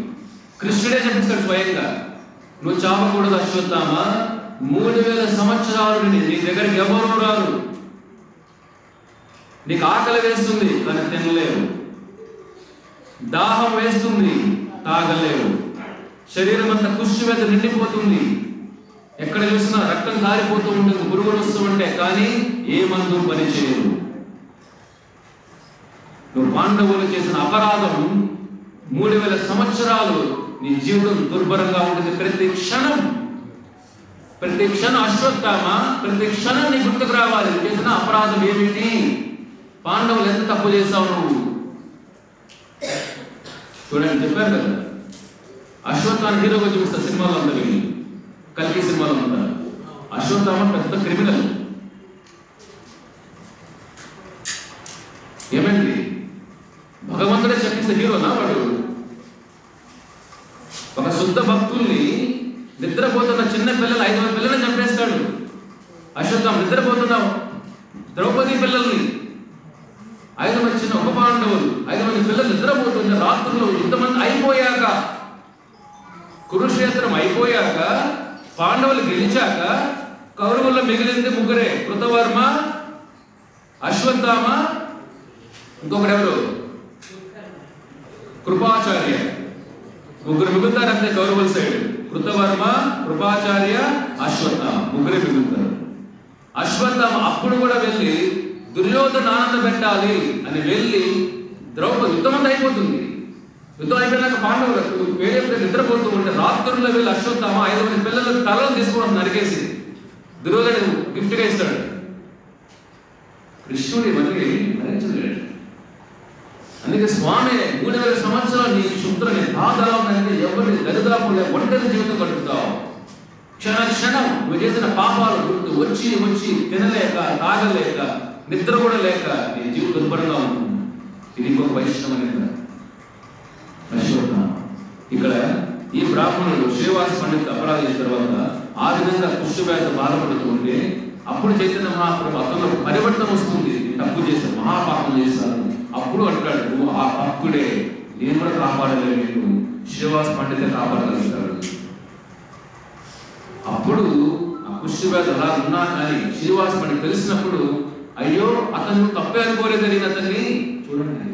S1: కృష్ణుడే చెప్పిస్తాడు స్వయంగా, నువ్వు చావకూడదు అశ్వత్థామ, 3000 సంవత్సరాలు నీ దగ్గరికి ఎవరు రారు. నీకు ఆకలి వేస్తుంది కానీ తినలేవు, దాహం వేస్తుంది తాగలేవు, శరీరం అంతా కుష్టి వ్యాధి నిండిపోతుంది, ఎక్కడ చూసినా రక్తం కారిపోతూ ఉంటుంది, పురుగులు వస్తూ ఉంటే కానీ ఏ మందు పని చేయదు. నువ్వు పాండవులు చేసిన అపరాధం 3000 సంవత్సరాలు నీ జీవితం దుర్భరంగా ఉంటుంది. ప్రతి క్షణం అశ్వత్థామ, ప్రతి క్షణం నీ గుర్తుకు రావాలి చేసిన అపరాధం ఏమిటి, పాండవులు ఎంత తప్పు చేశావు నువ్వు. చూడండి, చెప్పారు కదా అశ్వత్థామ హీరోగా చూపిస్తా సినిమాలో అంతా, వెళ్ళి కల్కి సినిమాలో అంతా అశ్వత్థామ పెద్ద క్రిమినల్. ఏమైంది? భగవంతుడే చెప్పిస్తే హీరోనా వాడు? ఒక శుద్ధ భక్తుల్ని నిద్రపోతున్న చిన్న పిల్లలు 5 పిల్లల్ని చంపేస్తాడు అశ్వత్థామ. నిద్రపోతున్నావు ద్రౌపది పిల్లల్ని 5 చిన్న ఉప పాండవులు 5 పిల్లలు నిద్రపోతుంటే రాత్రులు ఇంతమంది అయిపోయాక, కురుక్షేత్రం అయిపోయాక, పాండవులు గెలిచాక కౌరవుల్లో మిగిలింది 3 కృతవర్మ, అశ్వత్థామ, ఇంకొకడెవరు? కృపాచార్య. 3 మిగులుతారంతే కౌరవుల సైడ్. కృతవర్మ, కృపాచార్య, అశ్వత్థామ 3 మిగులుతారు. అశ్వత్థామ అప్పుడు కూడా వెళ్ళి దుర్యోధన ఆనంద పెట్టాలి అని వెళ్ళి ద్రౌపది యుద్ధం అంతా అయిపోతుంది. యుద్ధం అయిపోయినాక పాండవులు వేరే నిద్రపోతూ ఉంటే రాత్రుల్లో వెళ్ళి అశ్వత్థామ 5 పిల్లలకు తలను తీసుకోవడం నరికేసి దుర్యోధనుడు గిఫ్ట్గా ఇస్తాడు. కృష్ణుడు ఇవన్నీ భరించలేడు. అందుకే స్వామి 3000 సంవత్సరాలు నీ శుద్రని ఆధారం ఎవరిని దరిదాపులే ఒంటరి జీవితం గడుపుతావు. క్షణం నువ్వు చేసిన పాపాలు గుర్తు వచ్చి తినలేక, తాగలేక, నిద్ర కూడా లేక నీ జీవితం దుర్భరంగా ఉంటుంది. ఇది ఇంకొక వైష్ణవం అశ్వత్థామ. ఇక్కడ ఈ బ్రాహ్మణుడు శ్రీవాస్ పండిత్ అపరాధం చేసిన తర్వాత ఆ విధంగా కుష్టి వ్యాధితో బాధపడుతూ ఉంటే అప్పుడు చైతన్య మహాప్రభు అతను పరివర్తన వస్తుంది. తప్పు చేశారు, మహాపాపం చేశారు. అప్పుడు అంటాడు, నువ్వు ఆ భక్తుడే, నేను కూడా కాపాడలేను, శ్రీవాస్ పండితే కాపాడగలుగుతాడు. అప్పుడు ఆ కుష్టి వ్యాధి అలా ఉన్నా కానీ శ్రీవాస్ పండిత్ తెలిసినప్పుడు, అయ్యో అతను తప్పే అనుకోలేదని అతన్ని. చూడండి,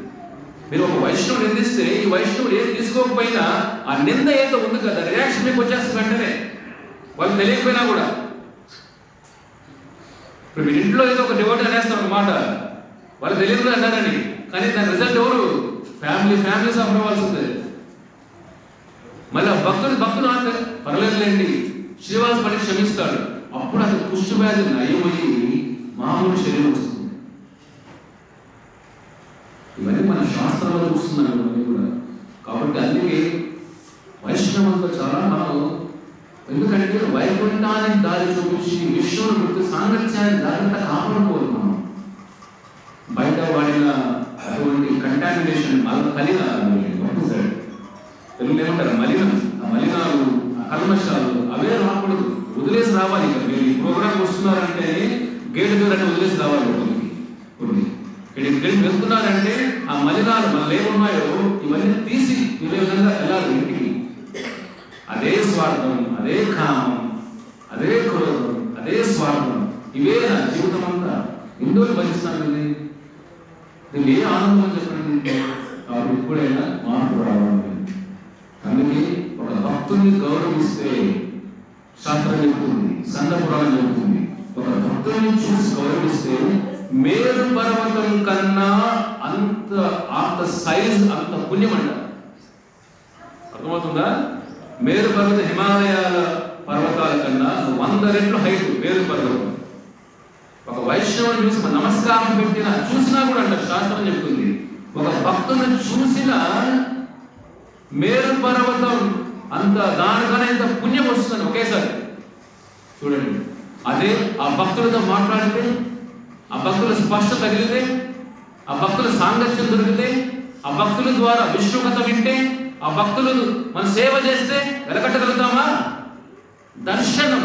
S1: మీరు ఒక వైష్ణవుడు నిందిస్తే ఈ వైష్ణవుడు ఏం తీసుకోకపోయినా ఆ నింద ఏదో ఉంది కదా, రియాక్షన్ మీకు వచ్చేస్తుంది వెంటనే, వాళ్ళు తెలియకపోయినా కూడా. ఇప్పుడు మీరు ఇంట్లో ఏదో ఒక డివోటీ అనేస్తారు ఒక మాట, వాళ్ళు తెలియదు అన్నారని, కానీ దాని రిజల్ట్ ఎవరు? ఫ్యామిలీ సఫర్ అవ్వాల్సిందే. మళ్ళీ భక్తుడు అంటే పర్లేదులేండి, శ్రీనివాస పని క్షమిస్తాడు. అప్పుడు అది కుష్టి వ్యాధి నయమయ్యి మామూలు శరీరం వస్తుంది. ఇవన్నీ మన శాస్త్రంలో చూస్తున్నాం కూడా. కాబట్టి అందుకే వైష్ణవంతో చాలా మనం, ఎందుకంటే వైకుంఠానికి దారి చూపించి విష్ణువుని గుర్తు సాంగత్యాన్ని జాగ్రత్త కాపాడుకోవాలి. మనం బయట వాడిన అటువంటి కంటామినేషన్ కలిన తెలుగులో ఏమంటారు మలినాలు కల్మషాలు అవే రాకూడదు, వదిలేసి రావాలి. ఇక మీరు ఈ ప్రోగ్రామ్ వస్తున్నారంటే గేటు దూరాన్ని వదిలేసి రావాలి. ఇక్కడికి వెళ్తున్నారంటే ఆ మలినాలు మనలో ఏమున్నాయో ఇవన్నీ తీసి ఇదే విధంగా వెళ్ళాలి ఇంటికి. అదే స్వార్థం, అదే కామం, అదే క్రోధం, అదే స్వార్థం, ఇవే నా జీవితం అంతా. ఎందుకు భరిస్తానండి? దీన్ని ఏ ఆనందం అని చెప్పండి. కాబట్టి ఇప్పుడైనా మార్పు రావాలి. అందుకే ఒక భక్తుల్ని గౌరవిస్తే శాస్త్రం చెబుతుంది, సంఘ పురాణం చెబుతుంది, ఒక భక్తుల్ని చూసి గౌరవిస్తే మేరు పర్వతం కన్నా అంత సైజ్, అంత పుణ్యం అంట. అర్థమవుతుందా? మేరు పర్వతం హిమాలయాల పర్వతాల కన్నా 100 రెట్లు హైట్ మేరు పర్వతం. ఒక వైష్ణవుని చూసి నమస్కారం పెట్టినా చూసినా కూడా అంటారు, శాస్త్రం చెప్తుంది, ఒక భక్తుని చూసిన మేరు పర్వతం అంత దానికన్నా ఎంత పుణ్యం వస్తుంది ఒకేసారి. చూడండి, అదే ఆ భక్తులతో మాట్లాడితే, ఆ భక్తుల స్పర్శ తగిలితే, ఆ భక్తుల సాంగత్యం దొరికితే, ఆ భక్తుల ద్వారా విష్ణు కథ వింటే, ఆ భక్తులు మన సేవ చేస్తే వెలకట్టగలుగుతామా? దర్శనం.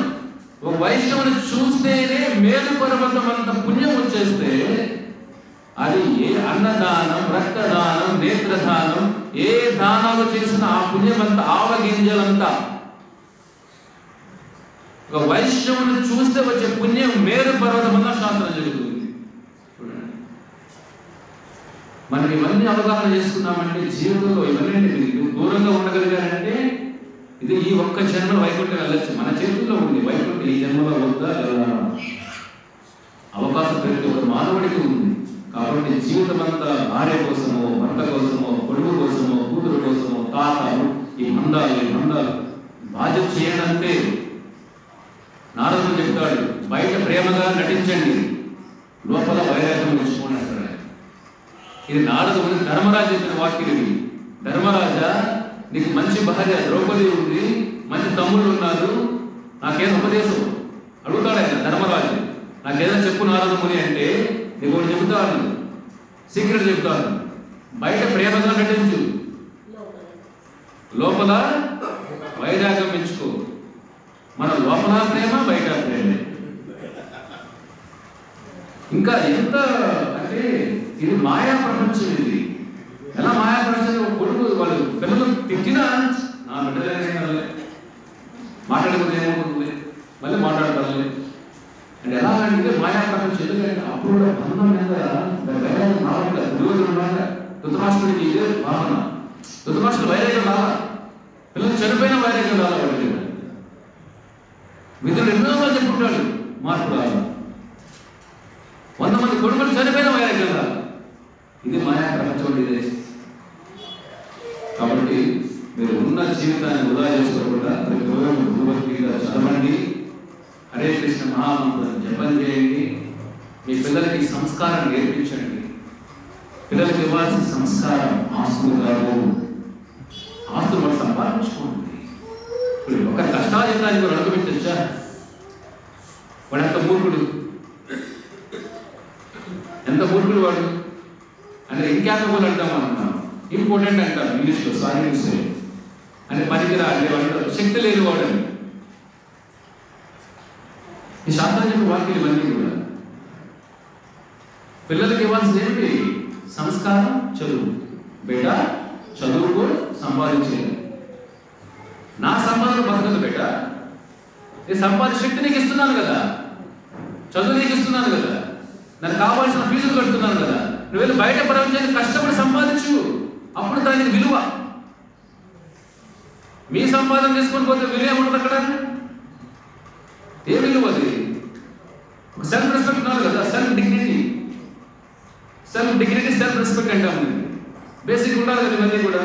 S1: ఒక వైష్ణవుని చూస్తేనే మేరు పర్వతం అంత పుణ్యం వచ్చేస్తే, అది ఏ అన్నదానం, రక్తదానం, నేత్రదానం, ఏ దానాలు చేసిన ఆ పుణ్యం అంతా ఆవగింజలంతా. ఒక వైష్ణవుని చూస్తే వచ్చే పుణ్యం మేరు పర్వతం అన్న శాస్త్రం జరుగుతుంది. చూడండి, మనకి ఇవన్నీ అవగాహన చేసుకున్నామంటే జీవితంలో ఇవన్నీ మీరు దూరంగా ఉండగలిగారంటే ఇది ఈ ఒక్క జన్మలో వైకుంఠం వెళ్ళచ్చు. మన చేతుల్లో ఉంది వైకుంఠం. ఈ జన్మలో వద్దా అవకాశం ప్రతి ఒక్క మానవుడికి ఉంది. కాబట్టి జీవితం అంతా భార్య కోసమో, భర్త కోసమో, కొడుకు కోసమో, కూతురు కోసమో, తాతలు, ఈ బంధాలు బాధ్యత చేయడంతే. నారదుడు చెప్తాడు, బయట ప్రేమగా నటించండి, లోపల వైరాగ్యం ఉంచుకోండి అంటాడు. ఇది నారదుడు ధర్మరాజు చెప్పిన వాక్యం. ఇది ధర్మరాజా, నీకు మంచి భార్య ద్రౌపది ఉంది, మంచి తమ్ముళ్ళు ఉన్నారు, నాకేదో ఉపదేశం అడుగుతాడు ఆయన ధర్మరాజు. నాకేదో చెప్పు నారదముని అంటే, నీకు ఒకటి చెబుతాను, సీక్రెట్ చెబుతాను, బయట ప్రేమగా నటించు, లోపల వైరాగ్యం పెంచుకో. మన లోపల ప్రేమ, బయట ప్రేమ. ఇంకా ఎంత అంటే ఇది మాయా ప్రపంచం. ఇది ఎలా మాయా ప్రపంచం? కొడుకు వాళ్ళు పిల్లలు తిట్టినా నా బిడ్డలే మాట్లాడకపోతే ఏమవుతుంది, మళ్ళీ మాట్లాడతారు అంటే ఎలా అంటే మాయా ప్రపంచం. ఎందుకంటే అప్పుడు కూడా బంధం మీద వైరాగ్యం రావట్లేదు. ధృతరాష్ట్రుడికి ఇదే భావన. ధృతరాష్ట్రుడు వైరాగ్యం రాలా, పిల్లలు చనిపోయిన వైరాగ్యం రాలా. వాడికి విధులు ఎన్నో మంది చెప్పుకుంటాడు, మార్పు రాదు. 100 మంది కొడుకులు చనిపోయిన వైరాగ్యం రాదు. ఇది మాయా ప్రపంచం. ఇదే. కాబట్టి మీరు ఉన్న జీవితాన్ని వృధా చేసుకోకుండా ప్రతిరోజు భగవద్గీత చదవండి, హరే కృష్ణ మహామంత్రాన్ని జపం చేయండి, మీ పిల్లలకి సంస్కారం నేర్పించండి. పిల్లలకి ఇవ్వాల్సిన సంస్కారం ఆస్తులు కాదు, ఆస్తులు వాడు సంపాదించుకోండి. ఇప్పుడు ఒక కష్టాజీతానికి వాడు అడుగుపెట్టచ్చా? వాడు ఎంత మూర్ఖుడు, ఎంత మూర్ఖుడు వాడు అంటే ఇంకేకపోలు అంటాం అంటున్నాం. ఇంపార్టెంట్ అంటారు ఇంగ్లీష్లో, సారీ అంటే పనికిరా అంటే వాడు శక్తి లేని వాడని. ఈ శాస్త్రం చెప్పిన వాక్యాలు ఇవన్నీ కూడా పిల్లలకి ఇవ్వాల్సింది ఏంటి? సంస్కారం, చదువు. బేట చదువుకో, సంపాదించేది. నా సంపాదన బతకదు బేట, నేను సంపాదించే శక్తి నీకు ఇస్తున్నాను కదా, చదువు నీకు ఇస్తున్నాను కదా, నాకు కావాల్సిన ఫీజులు కడుతున్నాను కదా. నువ్వు వెళ్ళి బయట ప్రపంచాన్ని కష్టపడి సంపాదించు, అప్పుడు దానికి విలువ. మీ సంపాదన తీసుకొని పోతే విలువ ఏముంటుంది అక్కడ? ఏ విలువ అది? సెల్ఫ్ రెస్పెక్ట్ ఉన్నారు కదా, సెల్ఫ్ డిగ్నిటీ, సెల్ఫ్ రెస్పెక్ట్ అంటాం. బేసిక్ ఉండాలి కదా ఇవన్నీ కూడా.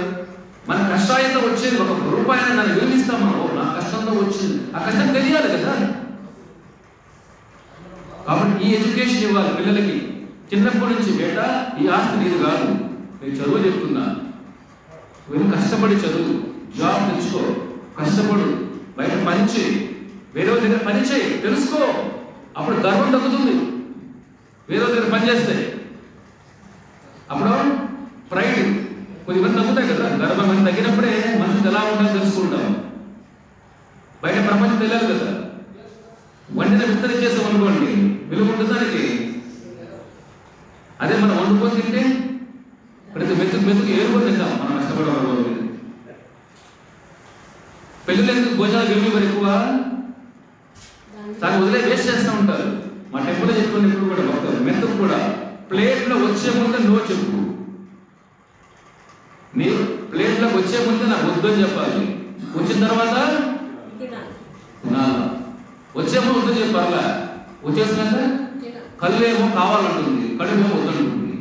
S1: మన కష్టాయంతో వచ్చేది ఒక రూపాయలు నన్ను విలువిస్తాం మనం, నా కష్టంతో వచ్చింది, ఆ కష్టం తెలియాలి కదా. కాబట్టి ఈ ఎడ్యుకేషన్ ఇవ్వాలి పిల్లలకి చిన్నప్పటి నుంచి. బేటా ఈ ఆస్తి నీది కాదు, నేను చదువు చెప్తున్నా, నువ్వు కష్టపడి చదువు, జాబ్ తెచ్చుకో, కష్టపడు, బయట పని చేయి, వేరే దగ్గర పని చేయి, తెలుసుకో, అప్పుడు గర్వం తగ్గుతుంది. వేరే దగ్గర పని చేస్తే అప్పుడు ప్రైడ్ కొద్దిమంది తగ్గుతాయి కదా. గర్వం అని తగ్గినప్పుడే మనుషులు ఎలా ఉండాలో తెలుసుకుంటాం. బయట ప్రపంచం తెలియాలి కదా. వండిన విస్తరి చేసాం అనుకోండి, విలువ ఉంటుంది దానికి. అదే మనం వండుకొని తింటే ప్రతి మెతుకు ఏరుకొని తింటాం మనం కష్టపడడం. పెళ్ళిళ్ళు ఎందుకు భోజనాలు విలువ ఎక్కువ, దాన్ని వదిలే వేస్ట్ చేస్తూ ఉంటారు. మా టెంపుల్లో చెప్పుకుని ఇప్పుడు కూడా భక్తులు మెతుకు కూడా ప్లేట్లో వచ్చే ముందే నో చెప్పు. నీ ప్లేట్లోకి వచ్చే ముందే నాకు వద్దు అని చెప్పాలి, వచ్చిన తర్వాత వచ్చే ముందు వద్దు చెప్పాలా, వచ్చేసినాక కళ్ళు ఏమో కావాలంటుంది, కడుపు ఏమో వద్దంటుంది.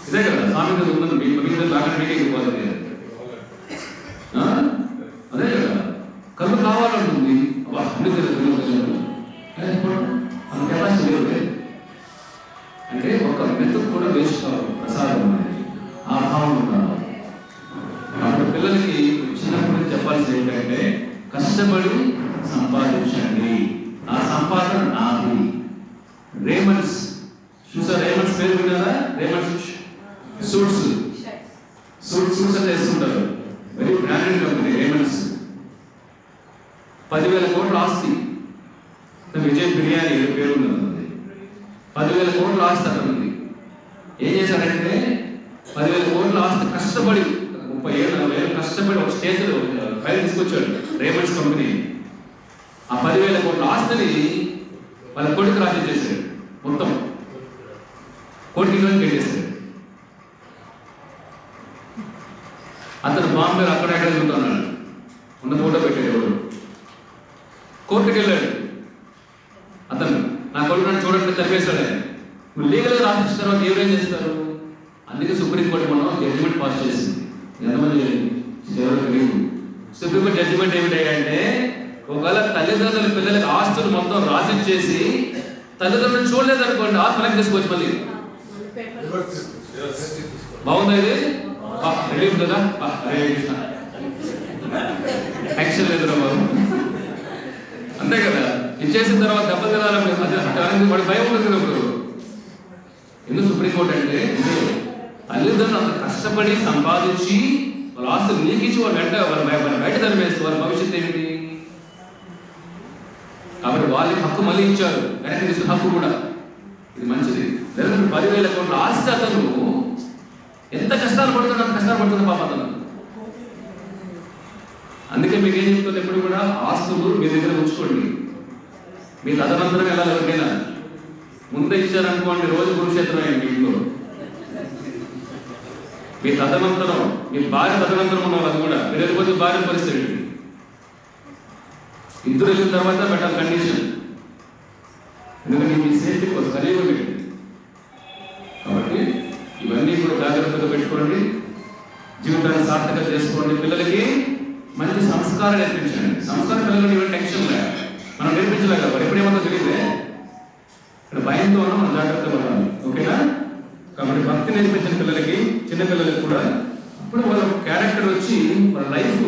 S1: ఇదే కదా స్వామి మీద ఉందని మీకు లాగా మీకే పోతుంది. అదే కదా, కళ్ళు కావాలంటుంది, కెపాసిటీ లేదు. అంటే ఒక మెతుకు కూడా వేస్ట్ కావాలి, ప్రసాదం ఆ భావం ఉండాలి. అప్పుడు పిల్లలకి చిన్నప్పుడు చెప్పాల్సింది ఏంటంటే కష్టపడి సంపాదించండి, ఆ సంపాదన నాది. రేమండ్స్ చూసారా? రేమండ్స్ పేరు విన్నారా? రేమండ్స్ సూట్స్ అంటే వేస్తుంటారు, వెరీ బ్రాండెడ్ కంపెనీ రేమండ్స్. 10,000 కోట్ల ఆస్తి. విజయ్ బిర్యానీ పేరు ఉన్నది. 10,000 కోట్ల ఆస్తి అతనుంది. ఏం చేశారంటే 10,000 కోట్ల ఆస్తి కష్టపడి 30 ఏళ్ళు 40 ఏళ్ళు కష్టపడి ఒక స్టేజ్ పైన తీసుకొచ్చాడు రేమండ్స్ కంపెనీ. ఆ 10,000 కోట్ల ఆస్తిని వాళ్ళ కొడుకు రాసేసాడు, మొత్తం కోటికి పెట్టేశాడు. అతను బాంబే అక్కడ ఎక్కడ తిరుగుతున్నాడు, ఉన్న ఫోటో పెట్టాడు. ఎవరు కోర్టుకి వెళ్ళాడు అతను, నా కొడుకు నన్ను చూడండి తరిపేశాడు. నువ్వు లీగల్గా రాసిచ్చిన తర్వాత ఎవరేం చేస్తారు? అందుకే సుప్రీంకోర్టు మనం జడ్జిమెంట్ పాస్ చేసింది. ఎంతమంది ఎవరు తెలియదు. సుప్రీంకోర్టు జడ్జిమెంట్ ఏమిటంటే ఒకవేళ తల్లిదండ్రుల పిల్లలకి ఆస్తులు మొత్తం రాసిచ్చేసి తల్లిదండ్రులను చూడలేదు అనుకోండి, ఆస్తి వెనక్కి తీసుకోవచ్చు మళ్ళీ. బాగుందా ఇది? రిలీఫ్ కదా. యాక్షన్ లేదురా బాబు, అంతే కదా. ఇచ్చేసిన తర్వాత దెబ్బలు తినాలని వాడి భయం ఉంటుంది కదా. ఇప్పుడు ఎందుకు సుప్రీంకోర్టు అంటే తల్లిదండ్రులు అంత కష్టపడి సంపాదించి వాళ్ళ ఆస్తులు నీకిచ్చి వాళ్ళు వాళ్ళ బయట తరిమేస్తే వాళ్ళ భవిష్యత్తు ఏమిటి? కాబట్టి వాళ్ళకి హక్కు మళ్ళీ ఇచ్చారు, వెనక్కి తీసుకున్న హక్కు కూడా. ఇది మంచిది. లేదా 10,000 కోట్ల ఆస్తి అతను ఎంత కష్టాలు పడుతున్నా అంత కష్టాలు పడుతుంది పాప అతను. అందుకే మీకు ఏం చెప్తుంది ఎప్పుడు కూడా, ఆస్తులు మీ దగ్గర ఉంచుకోండి. మీ తదనంతరం వెళ్ళాలి. ఎవరికైనా ముందే ఇచ్చారనుకోండి, రోజు కురుక్షేత్రం అయింది ఇంట్లో. మీ తదనంతరం, మీ భార్య తదనంతరం ఉన్న వాళ్ళు కూడా మీరు వెళ్ళిపోతే భార్య పరిస్థితి. ఇద్దరు వెళ్ళిన తర్వాత పెట్టాలి కండిషన్, ఎందుకంటే మీ సేఫ్టీ కోసం కలియుగం ఇది. కాబట్టి ఇవన్నీ కూడా జాగ్రత్తగా పెట్టుకోండి, జీవితాన్ని సార్థకత చేసుకోండి. పిల్లలకి మంచి సంస్కారం నేర్పించండి. సంస్కారం పిల్లలకి ఇవన్నీ టెన్షన్ లేదు, మనం నేర్పించలేక వాడు ఎప్పుడేమో తెలియదే. ఇక్కడ భయంతో మనం జాగ్రత్త పడాలి, ఓకేనా? కాబట్టి భక్తి నేర్పించిన పిల్లలకి, చిన్న పిల్లలకి కూడా ఇప్పుడు వాళ్ళ క్యారెక్టర్ వచ్చి వాళ్ళ లైఫ్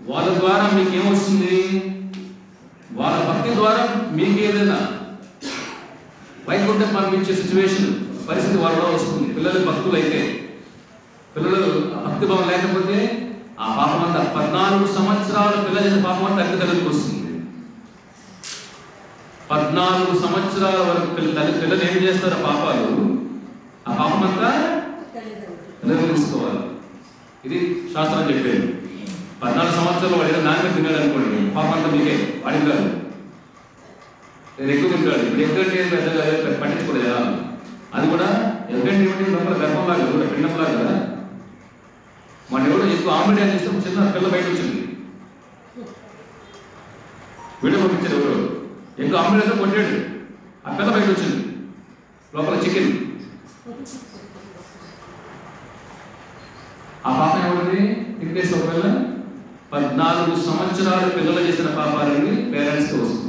S1: వాళ్ళ ద్వారా మీకు ఏమొస్తుంది, వాళ్ళ భక్తి ద్వారా మీకు ఏదైనా వైకుంఠం పంపించే సిచ్యువేషన్ పరిస్థితి వాళ్ళలో వస్తుంది. పిల్లలు భక్తులు అయితే, పిల్లలు భక్తి భావం లేకపోతే ఆ పాపం అంతా 14 సంవత్సరాల పిల్లలు చేసే పాపం అంతా తల్లిదండ్రులకు వస్తుంది. 14 సంవత్సరాల వరకు పిల్లలు ఏం చేస్తారు పాపాలు, ఆ పాపం అంతా తల్లిదండ్రులు తీసుకోవాలి. ఇది శాస్త్రం చెప్పేది. 14 సంవత్సరాలు వాడు ఏదో నాన్న తిన్నాడు అనుకోండి, పాపం అంతా మీకే, వాడికి కాదు. నేను ఎక్కువ తింటాడు. ఇప్పుడు ఎగ్గంటే పెద్దగా పట్టించుకోలేదు ఎలా, అది కూడా ఎగ్గంటే ఏమిటి లోపల గర్భంలాగా కూడా పిండంలాగా కదా. మన ఎవడో ఎక్కువ ఆమ్లెట్ అని చేస్తే చిన్న పిల్ల బయట వచ్చింది. వీడియో పంపించారు ఎవరు, ఇంకా ఆమ్లెట్ కొట్టాడు, ఆ పిల్ల బయట వచ్చింది, లోపల చికెన్. ఆ పాపం ఎవరిది? తిప్పేసి ఒక పిల్ల 14 సంవత్సరాలు పిల్లలు చేసిన పాపాలని పేరెంట్స్కి వస్తుంది.